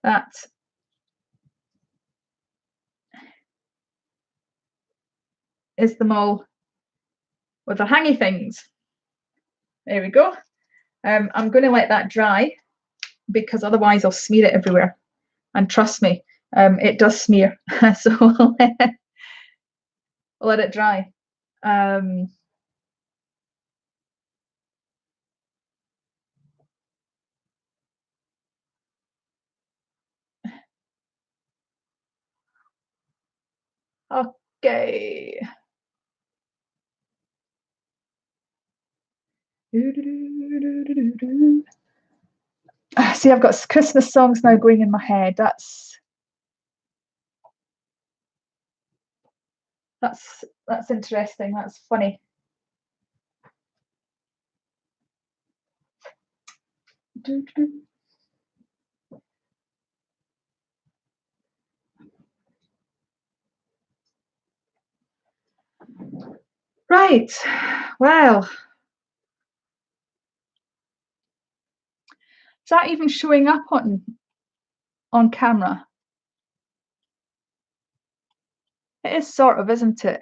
That is them all with the hangy things. There we go. I'm going to let that dry because otherwise I'll smear it everywhere. And trust me, it does smear. So we'll let it dry. Okay. See, I've got Christmas songs now going in my head. That's interesting. That's funny. Right. Well, is that even showing up on camera? It is sort of, isn't it?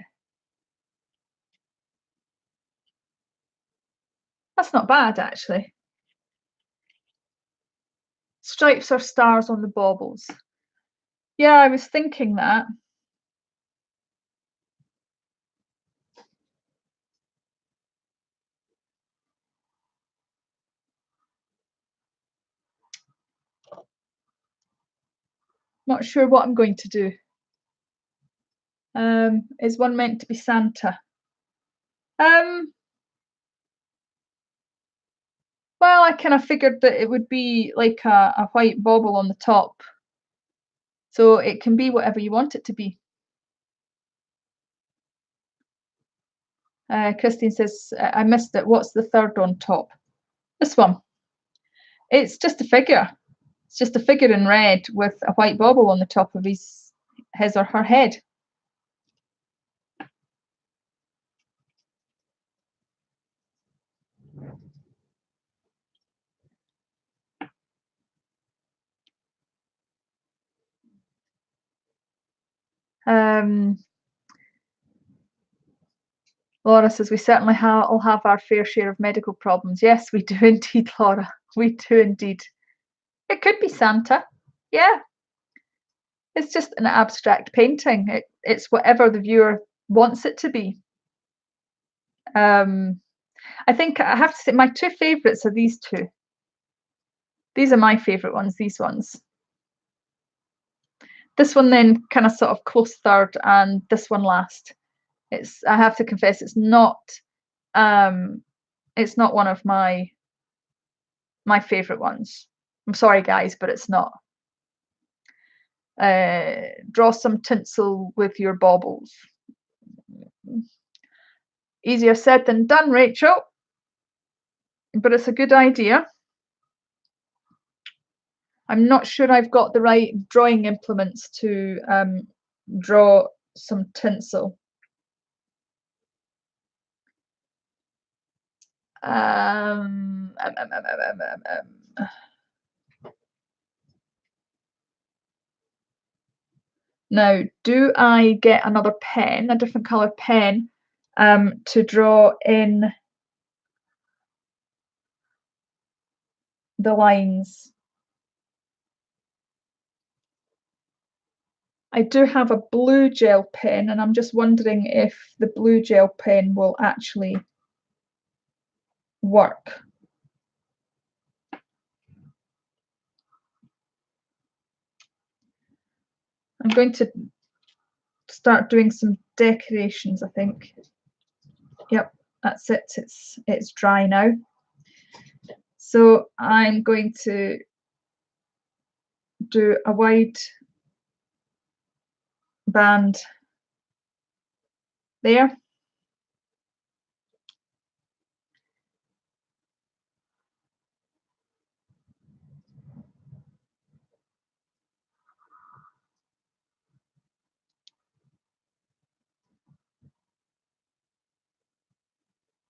That's not bad, actually. Stripes or stars on the baubles. Yeah, I was thinking that. Not sure what I'm going to do. Is one meant to be Santa? Um, well, I kind of figured that it would be like a white bauble on the top, so it can be whatever you want it to be. Christine says, I missed it. What's the third on top? This one. It's just a figure. It's just a figure in red with a white bauble on the top of his or her head. Um, Laura says, we certainly all have our fair share of medical problems. Yes, we do indeed, Laura. We do indeed. It could be Santa. Yeah, it's just an abstract painting. It's whatever the viewer wants it to be. I think I have to say my two favourites are these two. These are my favourite ones, these ones. This one then kind of sort of close third, and this one last. I have to confess, um it's not one of my favourite ones. I'm sorry guys, but it's not. Draw some tinsel with your baubles. Easier said than done, Rachel, but it's a good idea. I'm not sure I've got the right drawing implements to draw some tinsel. Now, do I get another pen, a different colour pen, to draw in the lines? I do have a blue gel pen, and I'm just wondering if the blue gel pen will actually work. I'm going to start doing some decorations, I think. Yep, that's it. It's dry now. So I'm going to do a wide band there.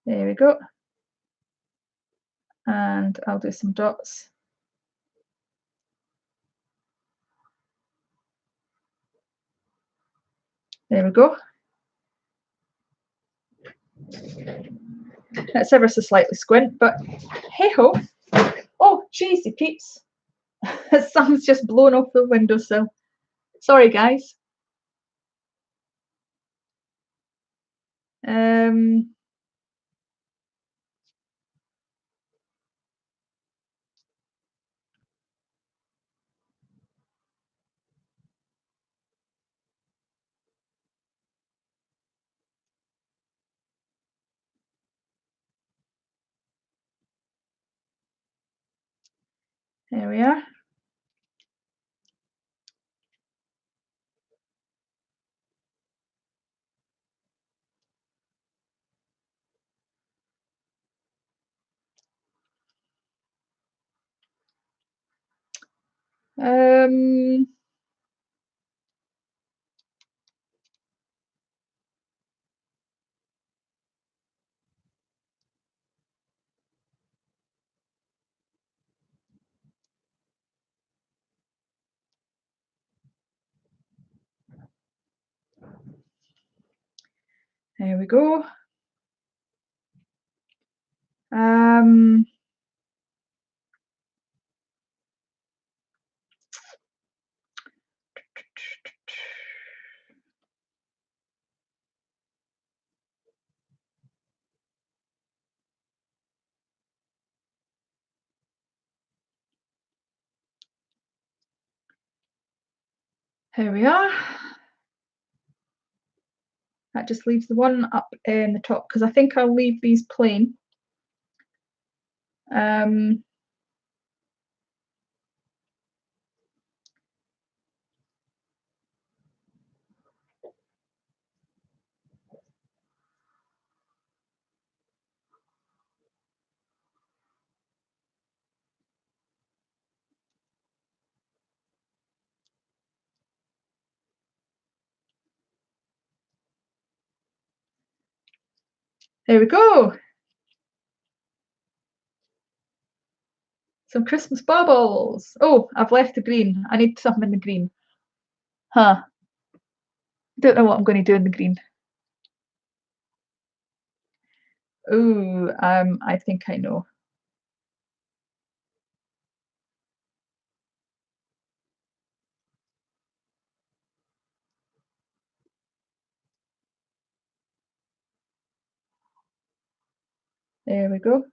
There we go. And I'll do some dots. There we go. That's ever so slightly squint, but hey ho. Oh, cheesy peeps. Something's just blown off the windowsill. Sorry, guys. Um, there we are. Um, there we go. Um, Here we are. That just leaves the one up in the top, because I think I'll leave these plain. There we go. Some Christmas baubles. Oh, I've left the green. I need something in the green. Huh. Don't know what I'm going to do in the green. Oh, I think I know. There we go.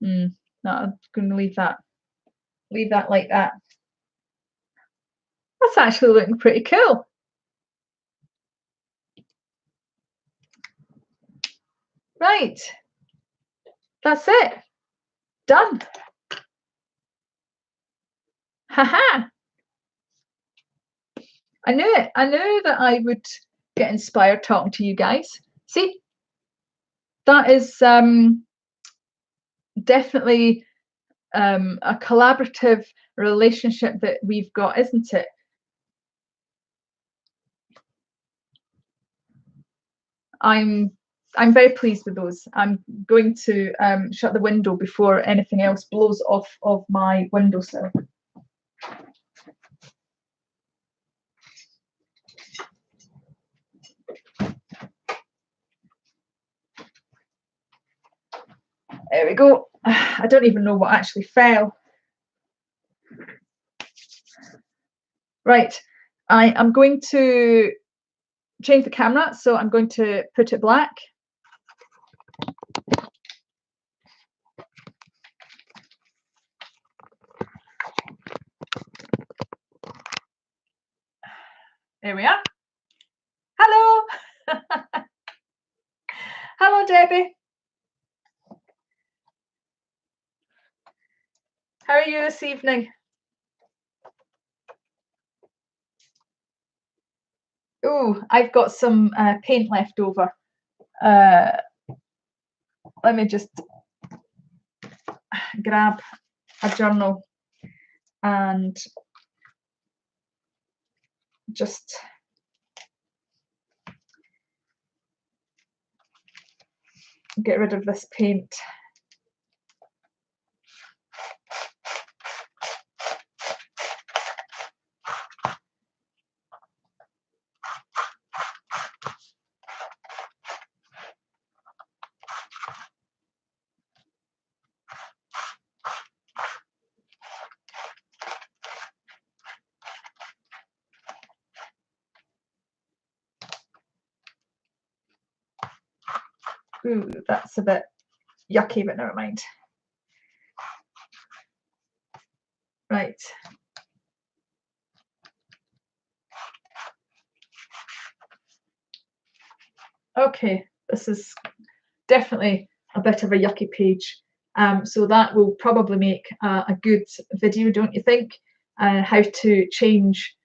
No, I'm going to leave that like that. That's actually looking pretty cool. Right. That's it. Done. Haha. I knew it. I knew that I would get inspired talking to you guys. See, that is definitely a collaborative relationship that we've got, isn't it? I'm very pleased with those. I'm going to shut the window before anything else blows off of my windowsill. There we go. I don't even know what actually fell. Right, I am going to change the camera, so I'm going to put it black. There we are. Hello. Hello, Debbie. How are you this evening? Oh, I've got some paint left over. Let me just grab a journal and just get rid of this paint. Ooh, that's a bit yucky, but never mind. Right. Okay, this is definitely a bit of a yucky page. So that will probably make a good video, don't you think? How to change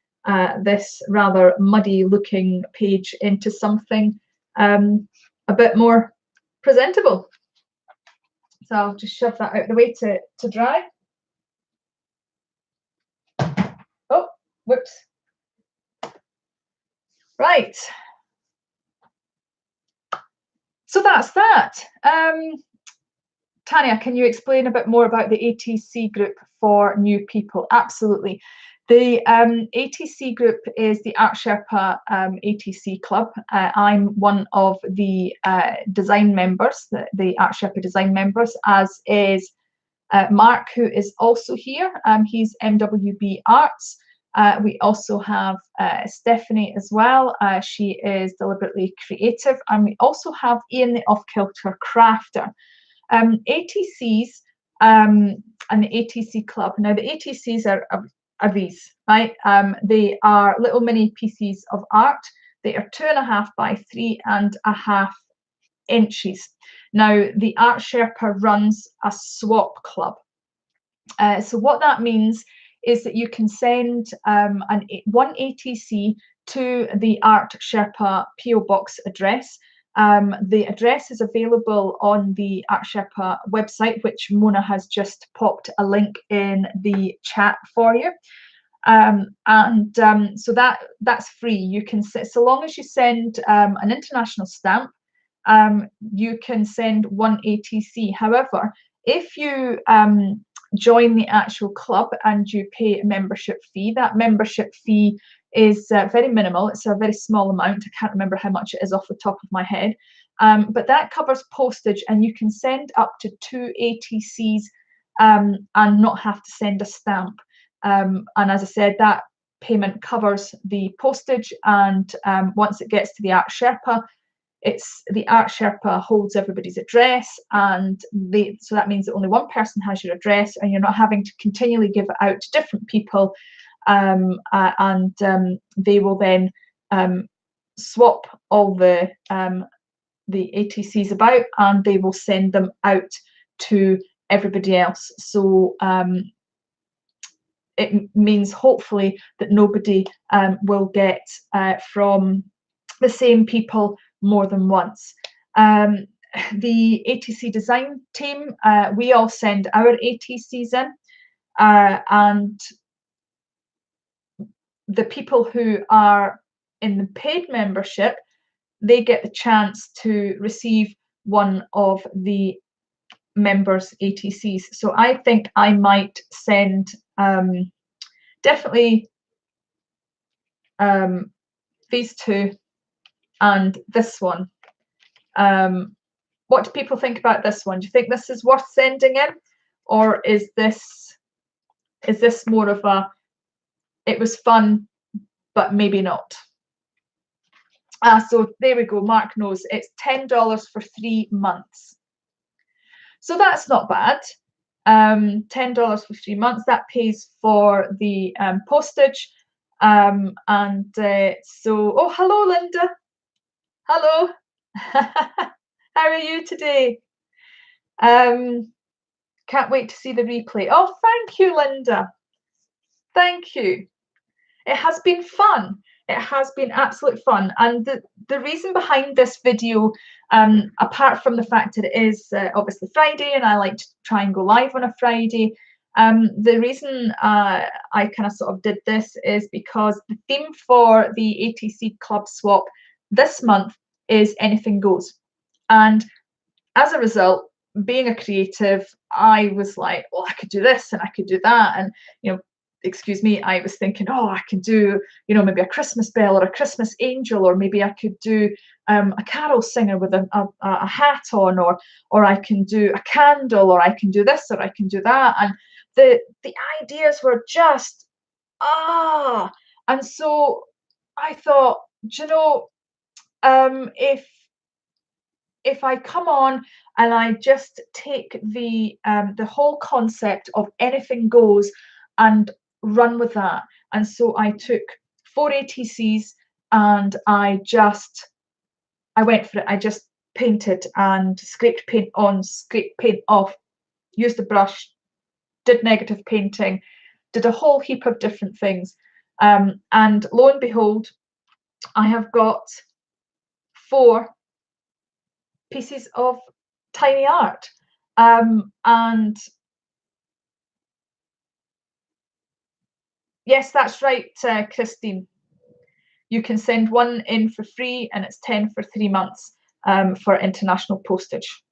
this rather muddy looking page into something a bit more presentable. So I'll just shove that out the way to dry. Oh, whoops. Right. So that's that. Tanya, can you explain a bit more about the ATC group for new people? Absolutely. The ATC group is the Art Sherpa ATC club. I'm one of the design members, the Art Sherpa design members, as is Mark, who is also here. He's MWB Arts. We also have Stephanie as well. She is deliberately creative. And we also have Ian the Off-Kilter Crafter. ATCs and the ATC Club. Now, the ATCs are these, right? They are little mini pieces of art. They are 2.5 by 3.5 inches. Now, the Art Sherpa runs a swap club. So what that means is that you can send one ATC to the Art Sherpa PO Box address. The address is available on the Art Sherpa website, which Mona has just popped a link in the chat for you. So that's free. You can, so long as you send an international stamp, you can send one ATC. However, if you join the actual club and you pay a membership fee, that membership fee is very minimal. It's a very small amount. I can't remember how much it is off the top of my head, but that covers postage, and you can send up to 2 ATCs and not have to send a stamp. And as I said, that payment covers the postage, and once it gets to the Art Sherpa, it's the Art Sherpa holds everybody's address, and so that means that only one person has your address, and you're not having to continually give it out to different people, and they will then swap all the ATCs about, and they will send them out to everybody else. So it means hopefully that nobody will get from the same people more than once. The ATC design team, we all send our ATCs in, and the people who are in the paid membership, they get the chance to receive one of the members' ATCs. So I think I might send definitely these two and this one. What do people think about this one? Do you think this is worth sending in, or is this more of a, it was fun but maybe not? So there we go. Mark knows it's $10 for 3 months. So that's not bad. $10 for 3 months. That pays for the postage. So, oh, hello, Linda. Hello. How are you today? Can't wait to see the replay. Oh, thank you, Linda. Thank you. It has been fun. It has been absolute fun. And the reason behind this video, apart from the fact that it is obviously Friday and I like to try and go live on a Friday, the reason I kind of sort of did this is because the theme for the ATC Club Swap this month is anything goes. And as a result, being a creative, I was like, well, I could do this and I could do that. And, you know, excuse me, I was thinking, oh, I can do, you know, maybe a Christmas bell or a Christmas angel, or maybe I could do a carol singer with a hat on, or I can do a candle, or I can do this, or I can do that. And the ideas were just, and so I thought, do you know, if I come on and I just take the whole concept of anything goes and run with that. And so I took 4 ATCs and I went for it. I just painted and scraped paint on, scraped paint off, used a brush, did negative painting, did a whole heap of different things. And lo and behold, I have got 4 pieces of tiny art. And yes, that's right, Christine. You can send one in for free, and it's 10 for 3 months for international postage.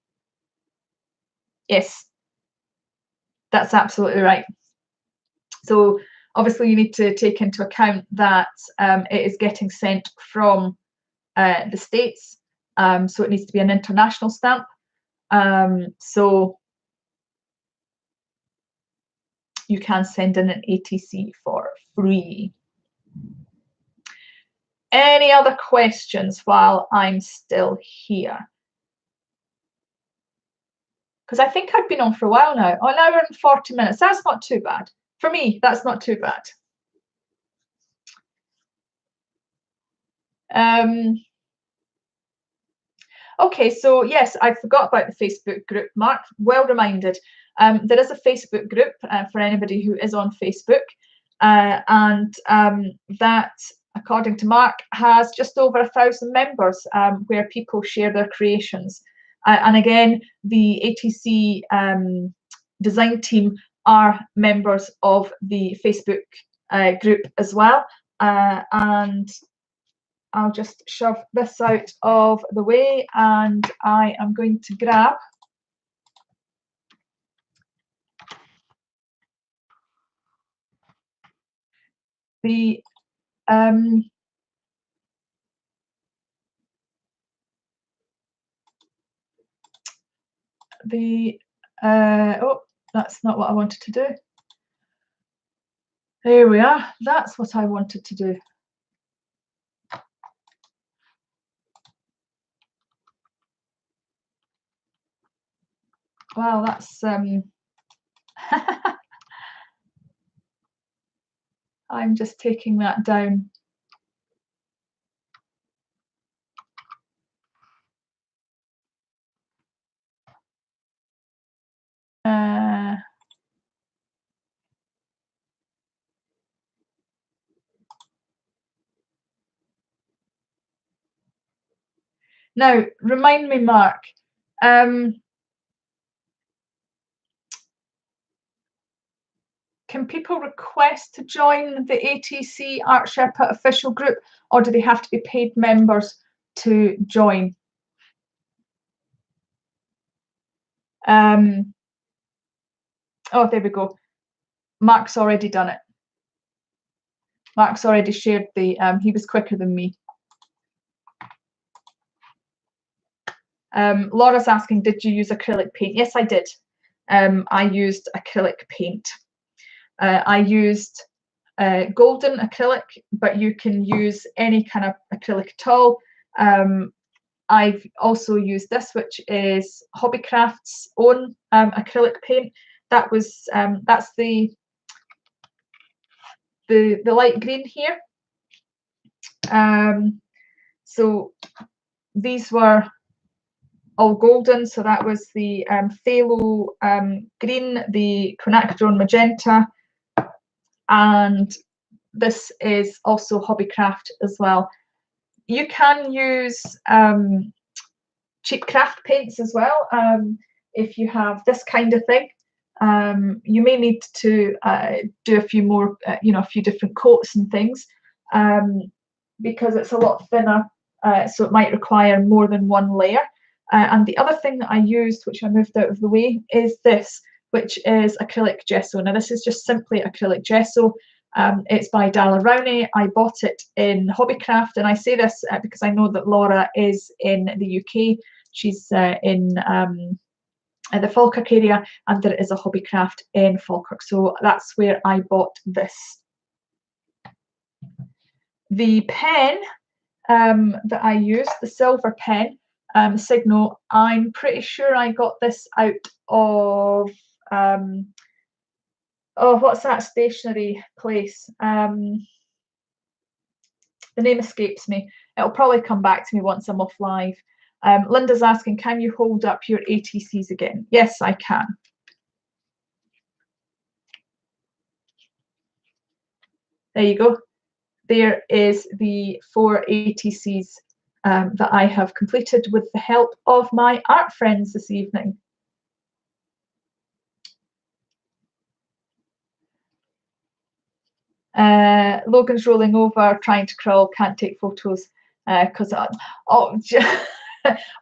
Yes, that's absolutely right. So obviously you need to take into account that it is getting sent from the States, so it needs to be an international stamp. So you can send in an ATC for free. Any other questions while I'm still here? Because I think I've been on for a while now. Oh, an hour and 40 minutes. That's not too bad. For me, that's not too bad. Okay, so yes, I forgot about the Facebook group, Mark. Well reminded. There is a Facebook group for anybody who is on Facebook, and that, according to Mark, has just over 1,000 members, where people share their creations. And again, the ATC design team are members of the Facebook group as well, and I'll just shove this out of the way, and I am going to grab the oh, that's not what I wanted to do. There we are. That's what I wanted to do. Wow, that's I'm just taking that down. Now, remind me, Mark, can people request to join the ATC Art Sherpa official group, or do they have to be paid members to join? Oh, there we go. Mark's already done it. Mark's already shared the, he was quicker than me. Laura's asking, did you use acrylic paint? Yes, I did. I used acrylic paint. I used golden acrylic, but you can use any kind of acrylic at all. I've also used this, which is Hobbycraft's own acrylic paint. That was that's the light green here. So these were all golden, so that was the phthalo green, the quinacridone magenta, and this is also Hobbycraft as well. You can use cheap craft paints as well if you have this kind of thing. You may need to do a few more, a few different coats and things, because it's a lot thinner, so it might require more than one layer. And the other thing that I used, which I moved out of the way, is this, which is acrylic gesso. Now, this is just simply acrylic gesso. It's by Dalla Rowney. I bought it in Hobbycraft, and I say this because I know that Laura is in the UK. She's in the Falkirk area, and there is a Hobbycraft in Falkirk, so that's where I bought this. The pen that I used, the silver pen, Signo, I'm pretty sure I got this out of oh, what's that stationery place? The name escapes me. It'll probably come back to me once I'm off live. Linda's asking, can you hold up your ATCs again? Yes, I can. There you go. There is the 4 ATCs that I have completed with the help of my art friends this evening. Logan's rolling over, trying to crawl, can't take photos because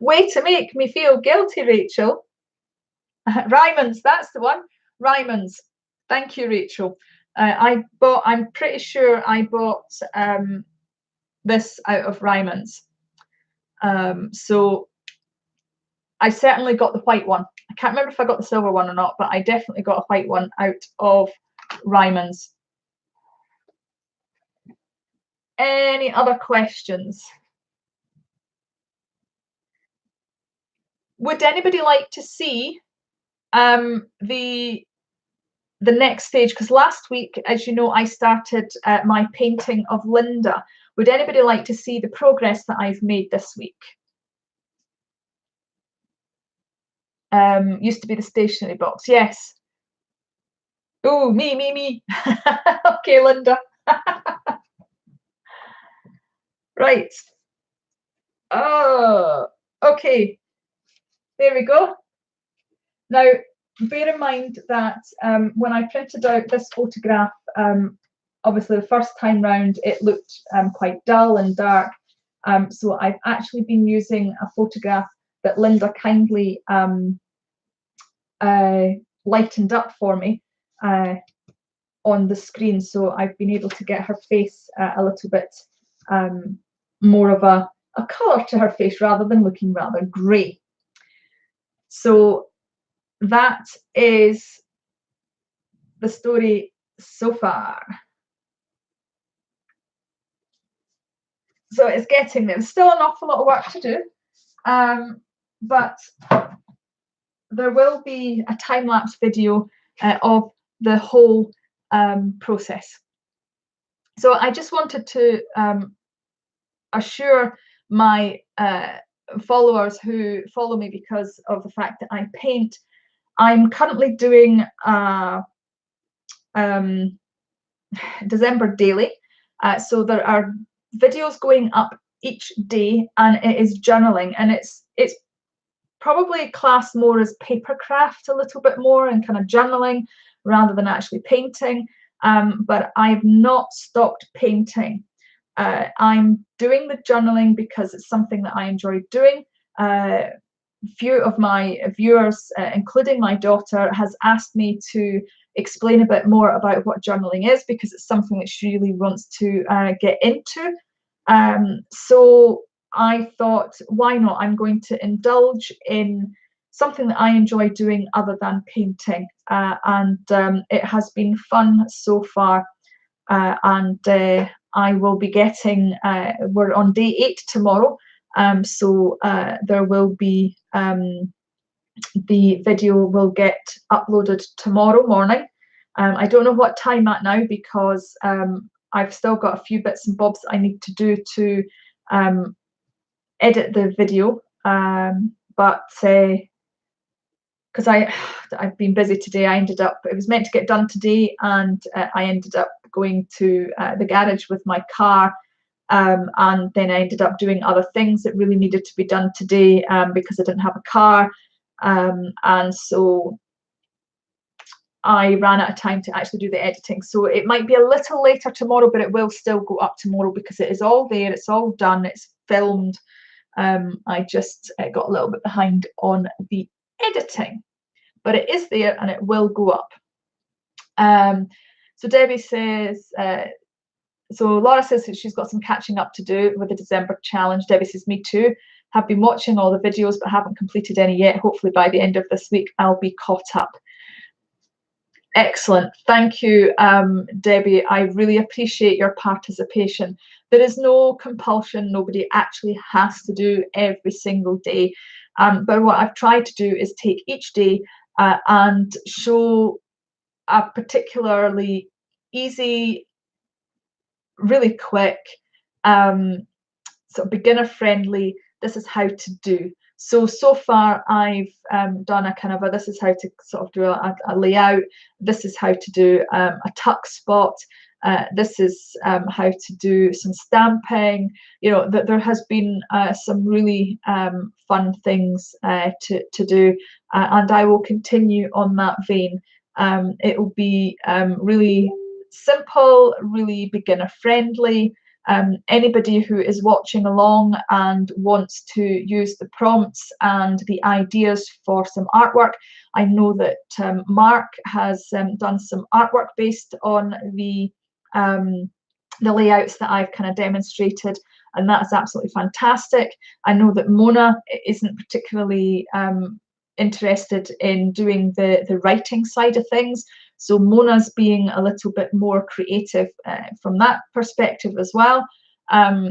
way to make me feel guilty, Rachel. Ryman's, that's the one. Ryman's. Thank you, Rachel. I'm pretty sure I bought this out of Ryman's. So I certainly got the white one. I can't remember if I got the silver one or not, but I definitely got a white one out of Ryman's. Any other questions? Would anybody like to see the next stage? Because last week, as you know, I started my painting of Linda. Would anybody like to see the progress that I've made this week? Used to be the stationery box, yes. Oh, me. Okay, Linda. Right. Oh, okay. There we go. Now, bear in mind that when I printed out this photograph, obviously the first time round it looked quite dull and dark. So I've actually been using a photograph that Linda kindly lightened up for me on the screen. So I've been able to get her face a little bit more of a colour to her face rather than looking rather grey. So that is the story so far. So it's getting there. There's still an awful lot of work to do, but there will be a time-lapse video of the whole process. So I just wanted to assure my followers who follow me because of the fact that I paint, I'm currently doing December daily. So there are videos going up each day, and it is journaling, and it's probably classed more as paper craft a little bit more and kind of journaling rather than actually painting. But I've not stopped painting. I'm doing the journaling because it's something that I enjoy doing. Few of my viewers, including my daughter, has asked me to explain a bit more about what journaling is because it's something that she really wants to get into. So I thought, why not? I'm going to indulge in something that I enjoy doing other than painting, and it has been fun so far. And I will be getting, we're on day 8 tomorrow, so there will be, the video will get uploaded tomorrow morning. I don't know what time at now because I've still got a few bits and bobs that I need to do to edit the video, but because I've been busy today, I ended up, it was meant to get done today, and I ended up going to the garage with my car, and then I ended up doing other things that really needed to be done today because I didn't have a car, and so I ran out of time to actually do the editing. So it might be a little later tomorrow, but it will still go up tomorrow because it is all there, it's all done, it's filmed. I just got a little bit behind on the editing, but it is there and it will go up. So Debbie says, so Laura says that she's got some catching up to do with the December challenge. Debbie says, me too. Have been watching all the videos but haven't completed any yet. Hopefully by the end of this week I'll be caught up. Excellent. Thank you, Debbie. I really appreciate your participation. There is no compulsion. Nobody actually has to do every single day. But what I've tried to do is take each day and show a particularly easy, really quick, sort of beginner friendly, this is how to do. So far I've done a kind of this is how to sort of do a layout, this is how to do a tuck spot, this is how to do some stamping. You know, that there has been some really fun things to do, and I will continue on that vein. It will be really simple, really beginner friendly. Anybody who is watching along and wants to use the prompts and the ideas for some artwork, I know that Mark has done some artwork based on the layouts that I've kind of demonstrated, and that's absolutely fantastic. I know that Mona isn't particularly interested in doing the writing side of things, so Mona's being a little bit more creative from that perspective as well.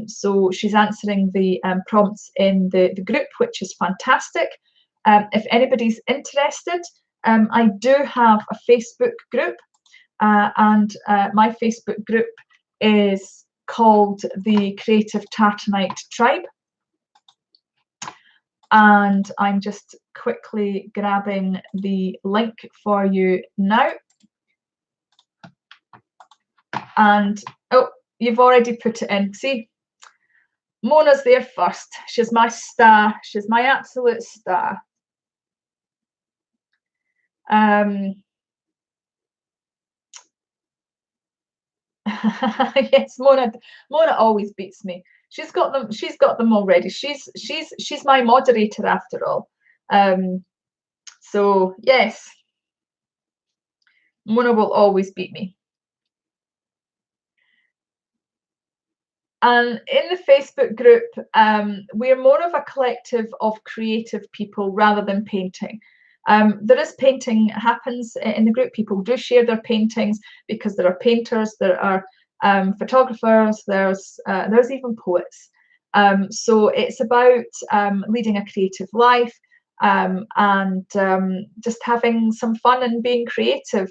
So she's answering the prompts in the group, which is fantastic. If anybody's interested, I do have a Facebook group, and my Facebook group is called the Creative Tartanite Tribe. And I'm just quickly grabbing the link for you now. And oh, you've already put it in. See, Mona's there first. She's my star. She's my absolute star. Yes, Mona always beats me. She's got them already. She's my moderator after all. So yes, Mona will always beat me. And in the Facebook group, we're more of a collective of creative people rather than painting. There is painting happens in the group. People do share their paintings because there are painters, there are photographers, there's even poets. So it's about leading a creative life, and just having some fun and being creative.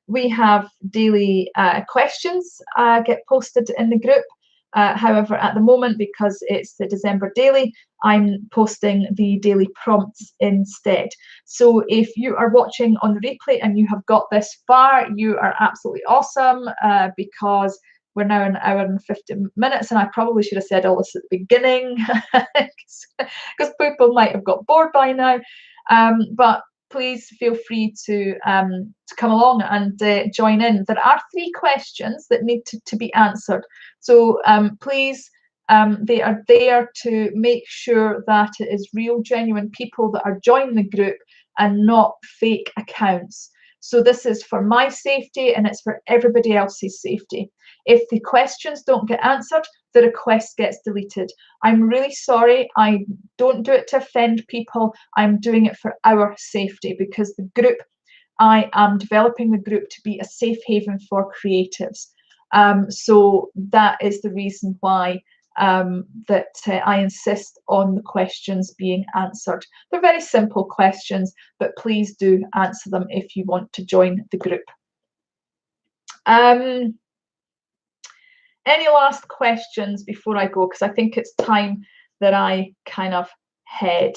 We have daily questions get posted in the group. However, at the moment, because it's the December daily, I'm posting the daily prompts instead. So if you are watching on the replay and you have got this far, you are absolutely awesome, because we're now an hour and 50 minutes, and I probably should have said all this at the beginning because people might have got bored by now. But please feel free to come along and join in. There are 3 questions that need to be answered. So please, they are there to make sure that it is real, genuine people that are joining the group and not fake accounts. So this is for my safety and it's for everybody else's safety. If the questions don't get answered, the request gets deleted. I'm really sorry. I don't do it to offend people. I'm doing it for our safety, because the group, I am developing the group to be a safe haven for creatives. So that is the reason why I insist on the questions being answered. They're very simple questions, but please do answer them if you want to join the group. Any last questions before I go? Because I think it's time that I kind of head.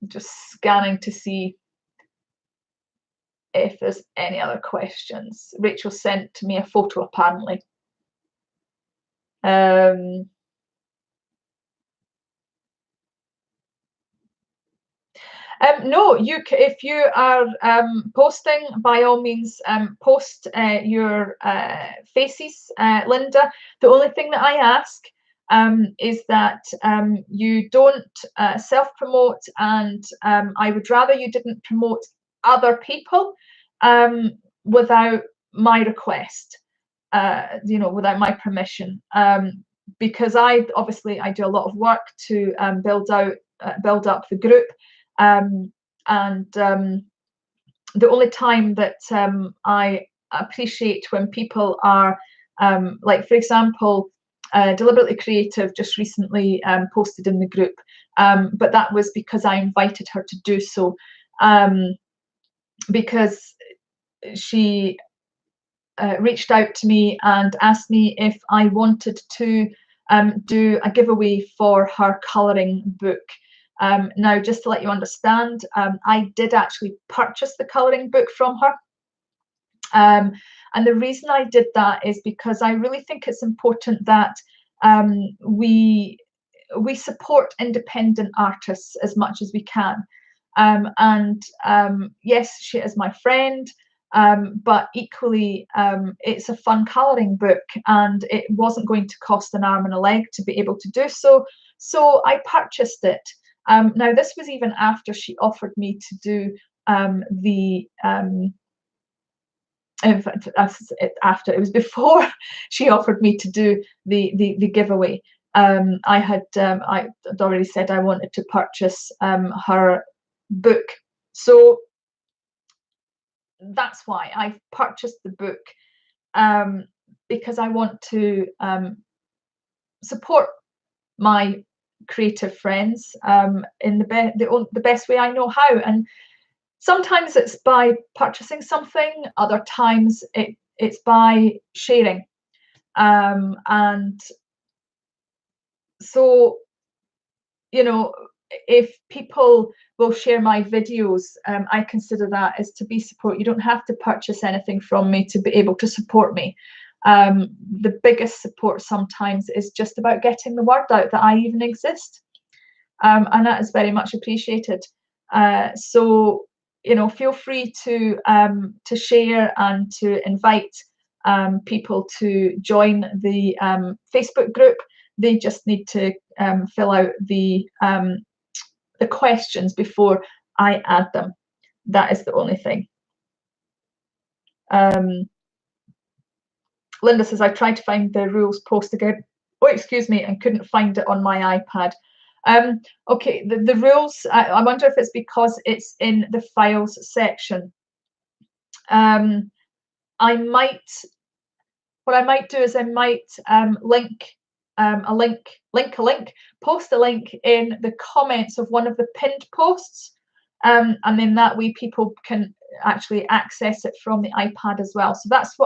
Just scanning to see if there's any other questions. Rachel sent me a photo, apparently. No, if you are posting, by all means, post your faces, Linda. The only thing that I ask is that you don't self-promote, and I would rather you didn't promote other people without my request, without my permission, because I do a lot of work to build up the group. The only time that I appreciate when people are like, for example, Deliberately Creative just recently posted in the group, but that was because I invited her to do so, because she reached out to me and asked me if I wanted to do a giveaway for her colouring book. Now, just to let you understand, I did actually purchase the colouring book from her. And the reason I did that is because I really think it's important that we support independent artists as much as we can. Yes, she is my friend, but equally it's a fun colouring book, and it wasn't going to cost an arm and a leg to be able to do so. So I purchased it. Now, this was even after she offered me to do it was before she offered me to do the giveaway. I'd already said I wanted to purchase her book. So that's why I've purchased the book, because I want to support my creative friends in the best way I know how. And sometimes it's by purchasing something, other times it's by sharing. And so, you know, if people will share my videos, I consider that as to be support. You don't have to purchase anything from me to be able to support me. The biggest support sometimes is just about getting the word out that I even exist. And that is very much appreciated. So, you know, feel free to share and to invite people to join the Facebook group. They just need to fill out the questions before I add them. That is the only thing. Linda says, I tried to find the rules post again. Oh, excuse me, and couldn't find it on my iPad. Okay, the rules, I wonder if it's because it's in the files section. What I might do is I might post a link in the comments of one of the pinned posts. And then that way people can actually access it from the iPad as well. So that's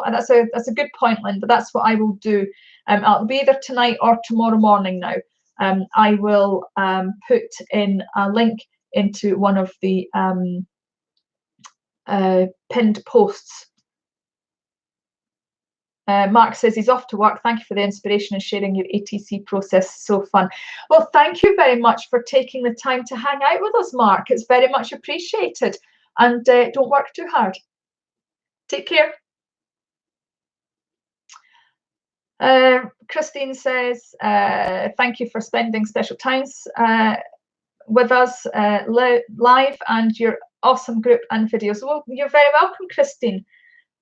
a good point, Linda. That's what I will do. It'll be either tonight or tomorrow morning now. I will put in a link into one of the pinned posts. Mark says he's off to work. Thank you for the inspiration and sharing your ATC process. So fun. Well, thank you very much for taking the time to hang out with us, Mark. It's very much appreciated. And don't work too hard. Take care. Christine says, thank you for spending special times with us live and your awesome group and videos. Well, you're very welcome, Christine.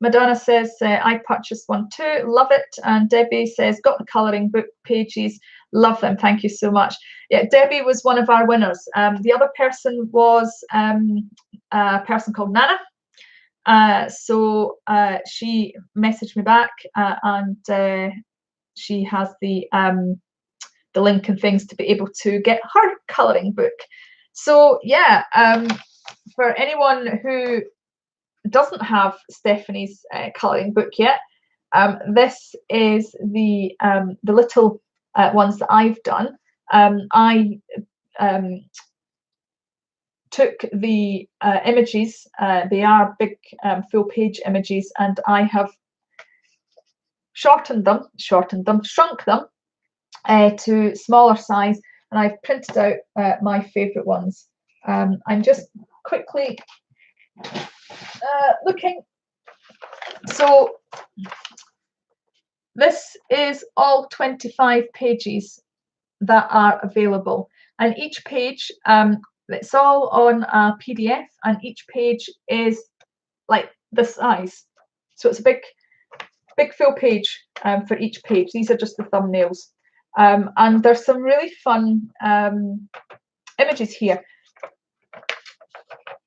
Madonna says, I purchased one too, love it. And Debbie says, got the colouring book pages, love them, thank you so much. Yeah, Debbie was one of our winners. The other person was a person called Nana. So she messaged me back and she has the link and things to be able to get her colouring book. So yeah, for anyone who doesn't have Stephanie's colouring book yet, this is the little ones that I've done. I took the images, they are big full page images, and I have shrunk them to smaller size, and I've printed out my favourite ones. I'm just quickly looking. So this is all 25 pages that are available, and each page, it's all on a PDF, and each page is like this size. So it's a big full page for each page. These are just the thumbnails. And there's some really fun images here.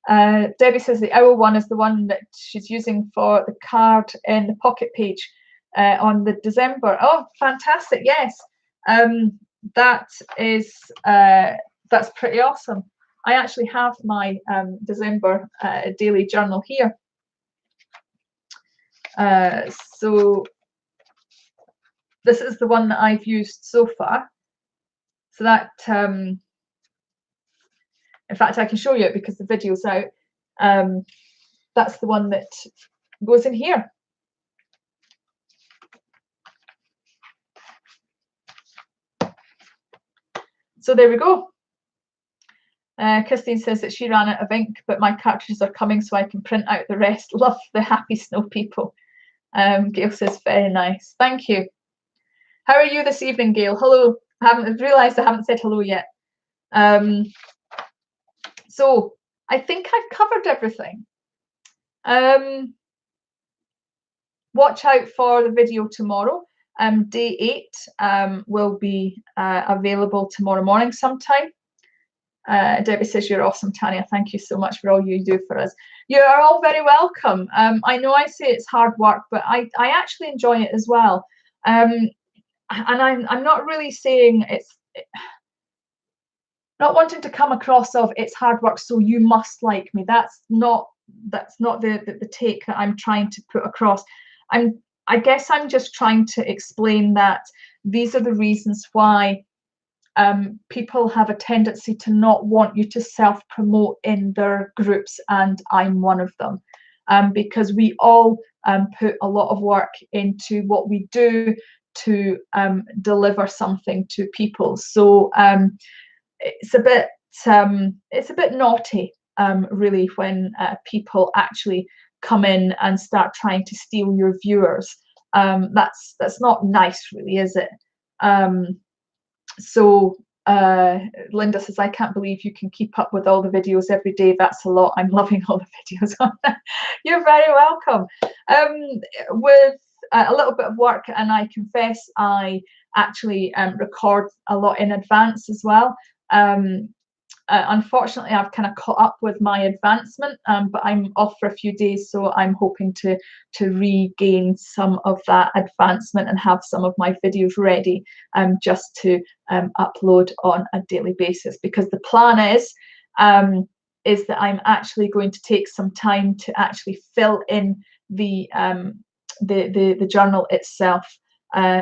Debbie says the owl one is the one that she's using for the card in the pocket page on the December. Oh, fantastic! Yes, that is that's pretty awesome. I actually have my December daily journal here. So this is the one that I've used so far. So that in fact, I can show you it because the video's out. That's the one that goes in here. So there we go. Christine says that she ran out of ink, but my cartridges are coming so I can print out the rest. Love the happy snow people. Gail says, very nice. Thank you. How are you this evening, Gail? Hello. I haven't realised I haven't said hello yet. So I think I've covered everything. Watch out for the video tomorrow. Day 8 will be available tomorrow morning sometime. Debbie says, you're awesome, Tanya. Thank you so much for all you do for us. You are all very welcome. I know I say it's hard work, but I actually enjoy it as well. And I'm not really saying it's not wanting to come across of it's hard work, so you must like me. That's not the take that I'm trying to put across. I guess I'm just trying to explain that these are the reasons why people have a tendency to not want you to self-promote in their groups, and I'm one of them, because we all put a lot of work into what we do to deliver something to people. So it's a bit naughty, really, when people actually come in and start trying to steal your viewers. That's not nice, really, is it? So Linda says, I can't believe you can keep up with all the videos every day. That's a lot. I'm loving all the videos on that. You're very welcome. With a little bit of work, and I confess I actually record a lot in advance as well. Unfortunately, I've kind of caught up with my advancement, but I'm off for a few days, so I'm hoping to regain some of that advancement and have some of my videos ready, just to upload on a daily basis. Because the plan is that I'm actually going to take some time to actually fill in the journal itself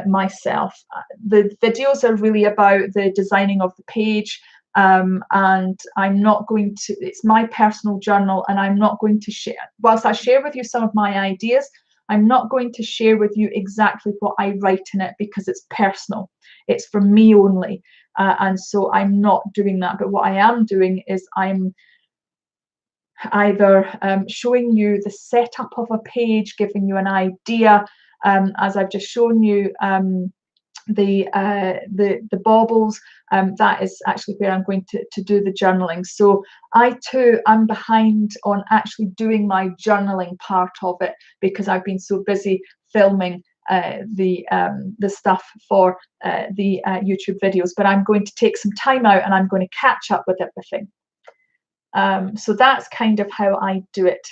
myself. The videos are really about the designing of the page. And I'm not going to, it's my personal journal, and I'm not going to share, whilst I share with you some of my ideas, I'm not going to share with you exactly what I write in it, because it's personal, it's for me only, and so I'm not doing that. But what I am doing is I'm either showing you the setup of a page, giving you an idea, as I've just shown you, the baubles, that is actually where I'm going to do the journaling. So I too am behind on actually doing my journaling part of it, because I've been so busy filming the stuff for the YouTube videos. But I'm going to take some time out, and I'm going to catch up with everything. So that's kind of how I do it.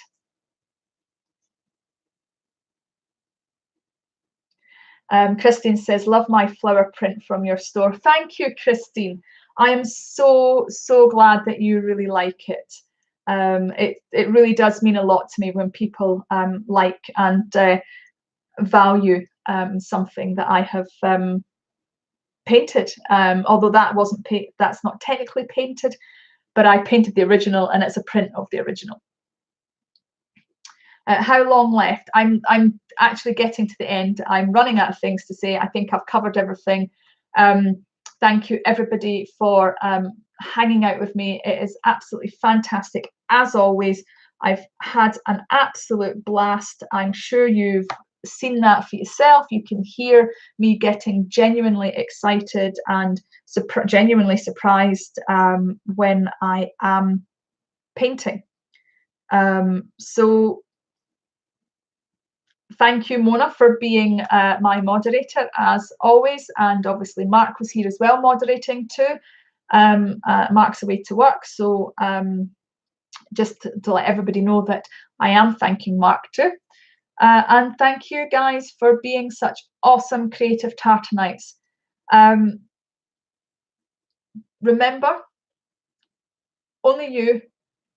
Christine says, love my flower print from your store. Thank you, Christine. I am so glad that you really like it. It really does mean a lot to me when people like and value something that I have painted. Although that's not technically painted, but I painted the original, and it's a print of the original. How long left? I'm actually getting to the end. I'm running out of things to say. I think I've covered everything. Thank you, everybody, for hanging out with me. It is absolutely fantastic, as always. I've had an absolute blast. I'm sure you've seen that for yourself. You can hear me getting genuinely excited and genuinely surprised when I am painting. So thank you, Mona, for being my moderator, as always. And obviously Mark was here as well, moderating too. Mark's away to work, so just to let everybody know that I am thanking Mark too. And thank you guys for being such awesome creative Tartanites. Remember, only you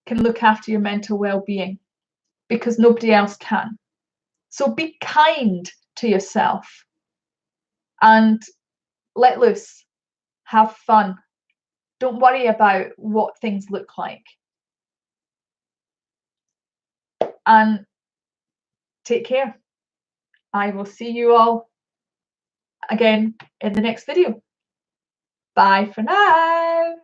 can look after your mental well-being, because nobody else can. So be kind to yourself and let loose, have fun. Don't worry about what things look like. And take care. I will see you all again in the next video. Bye for now.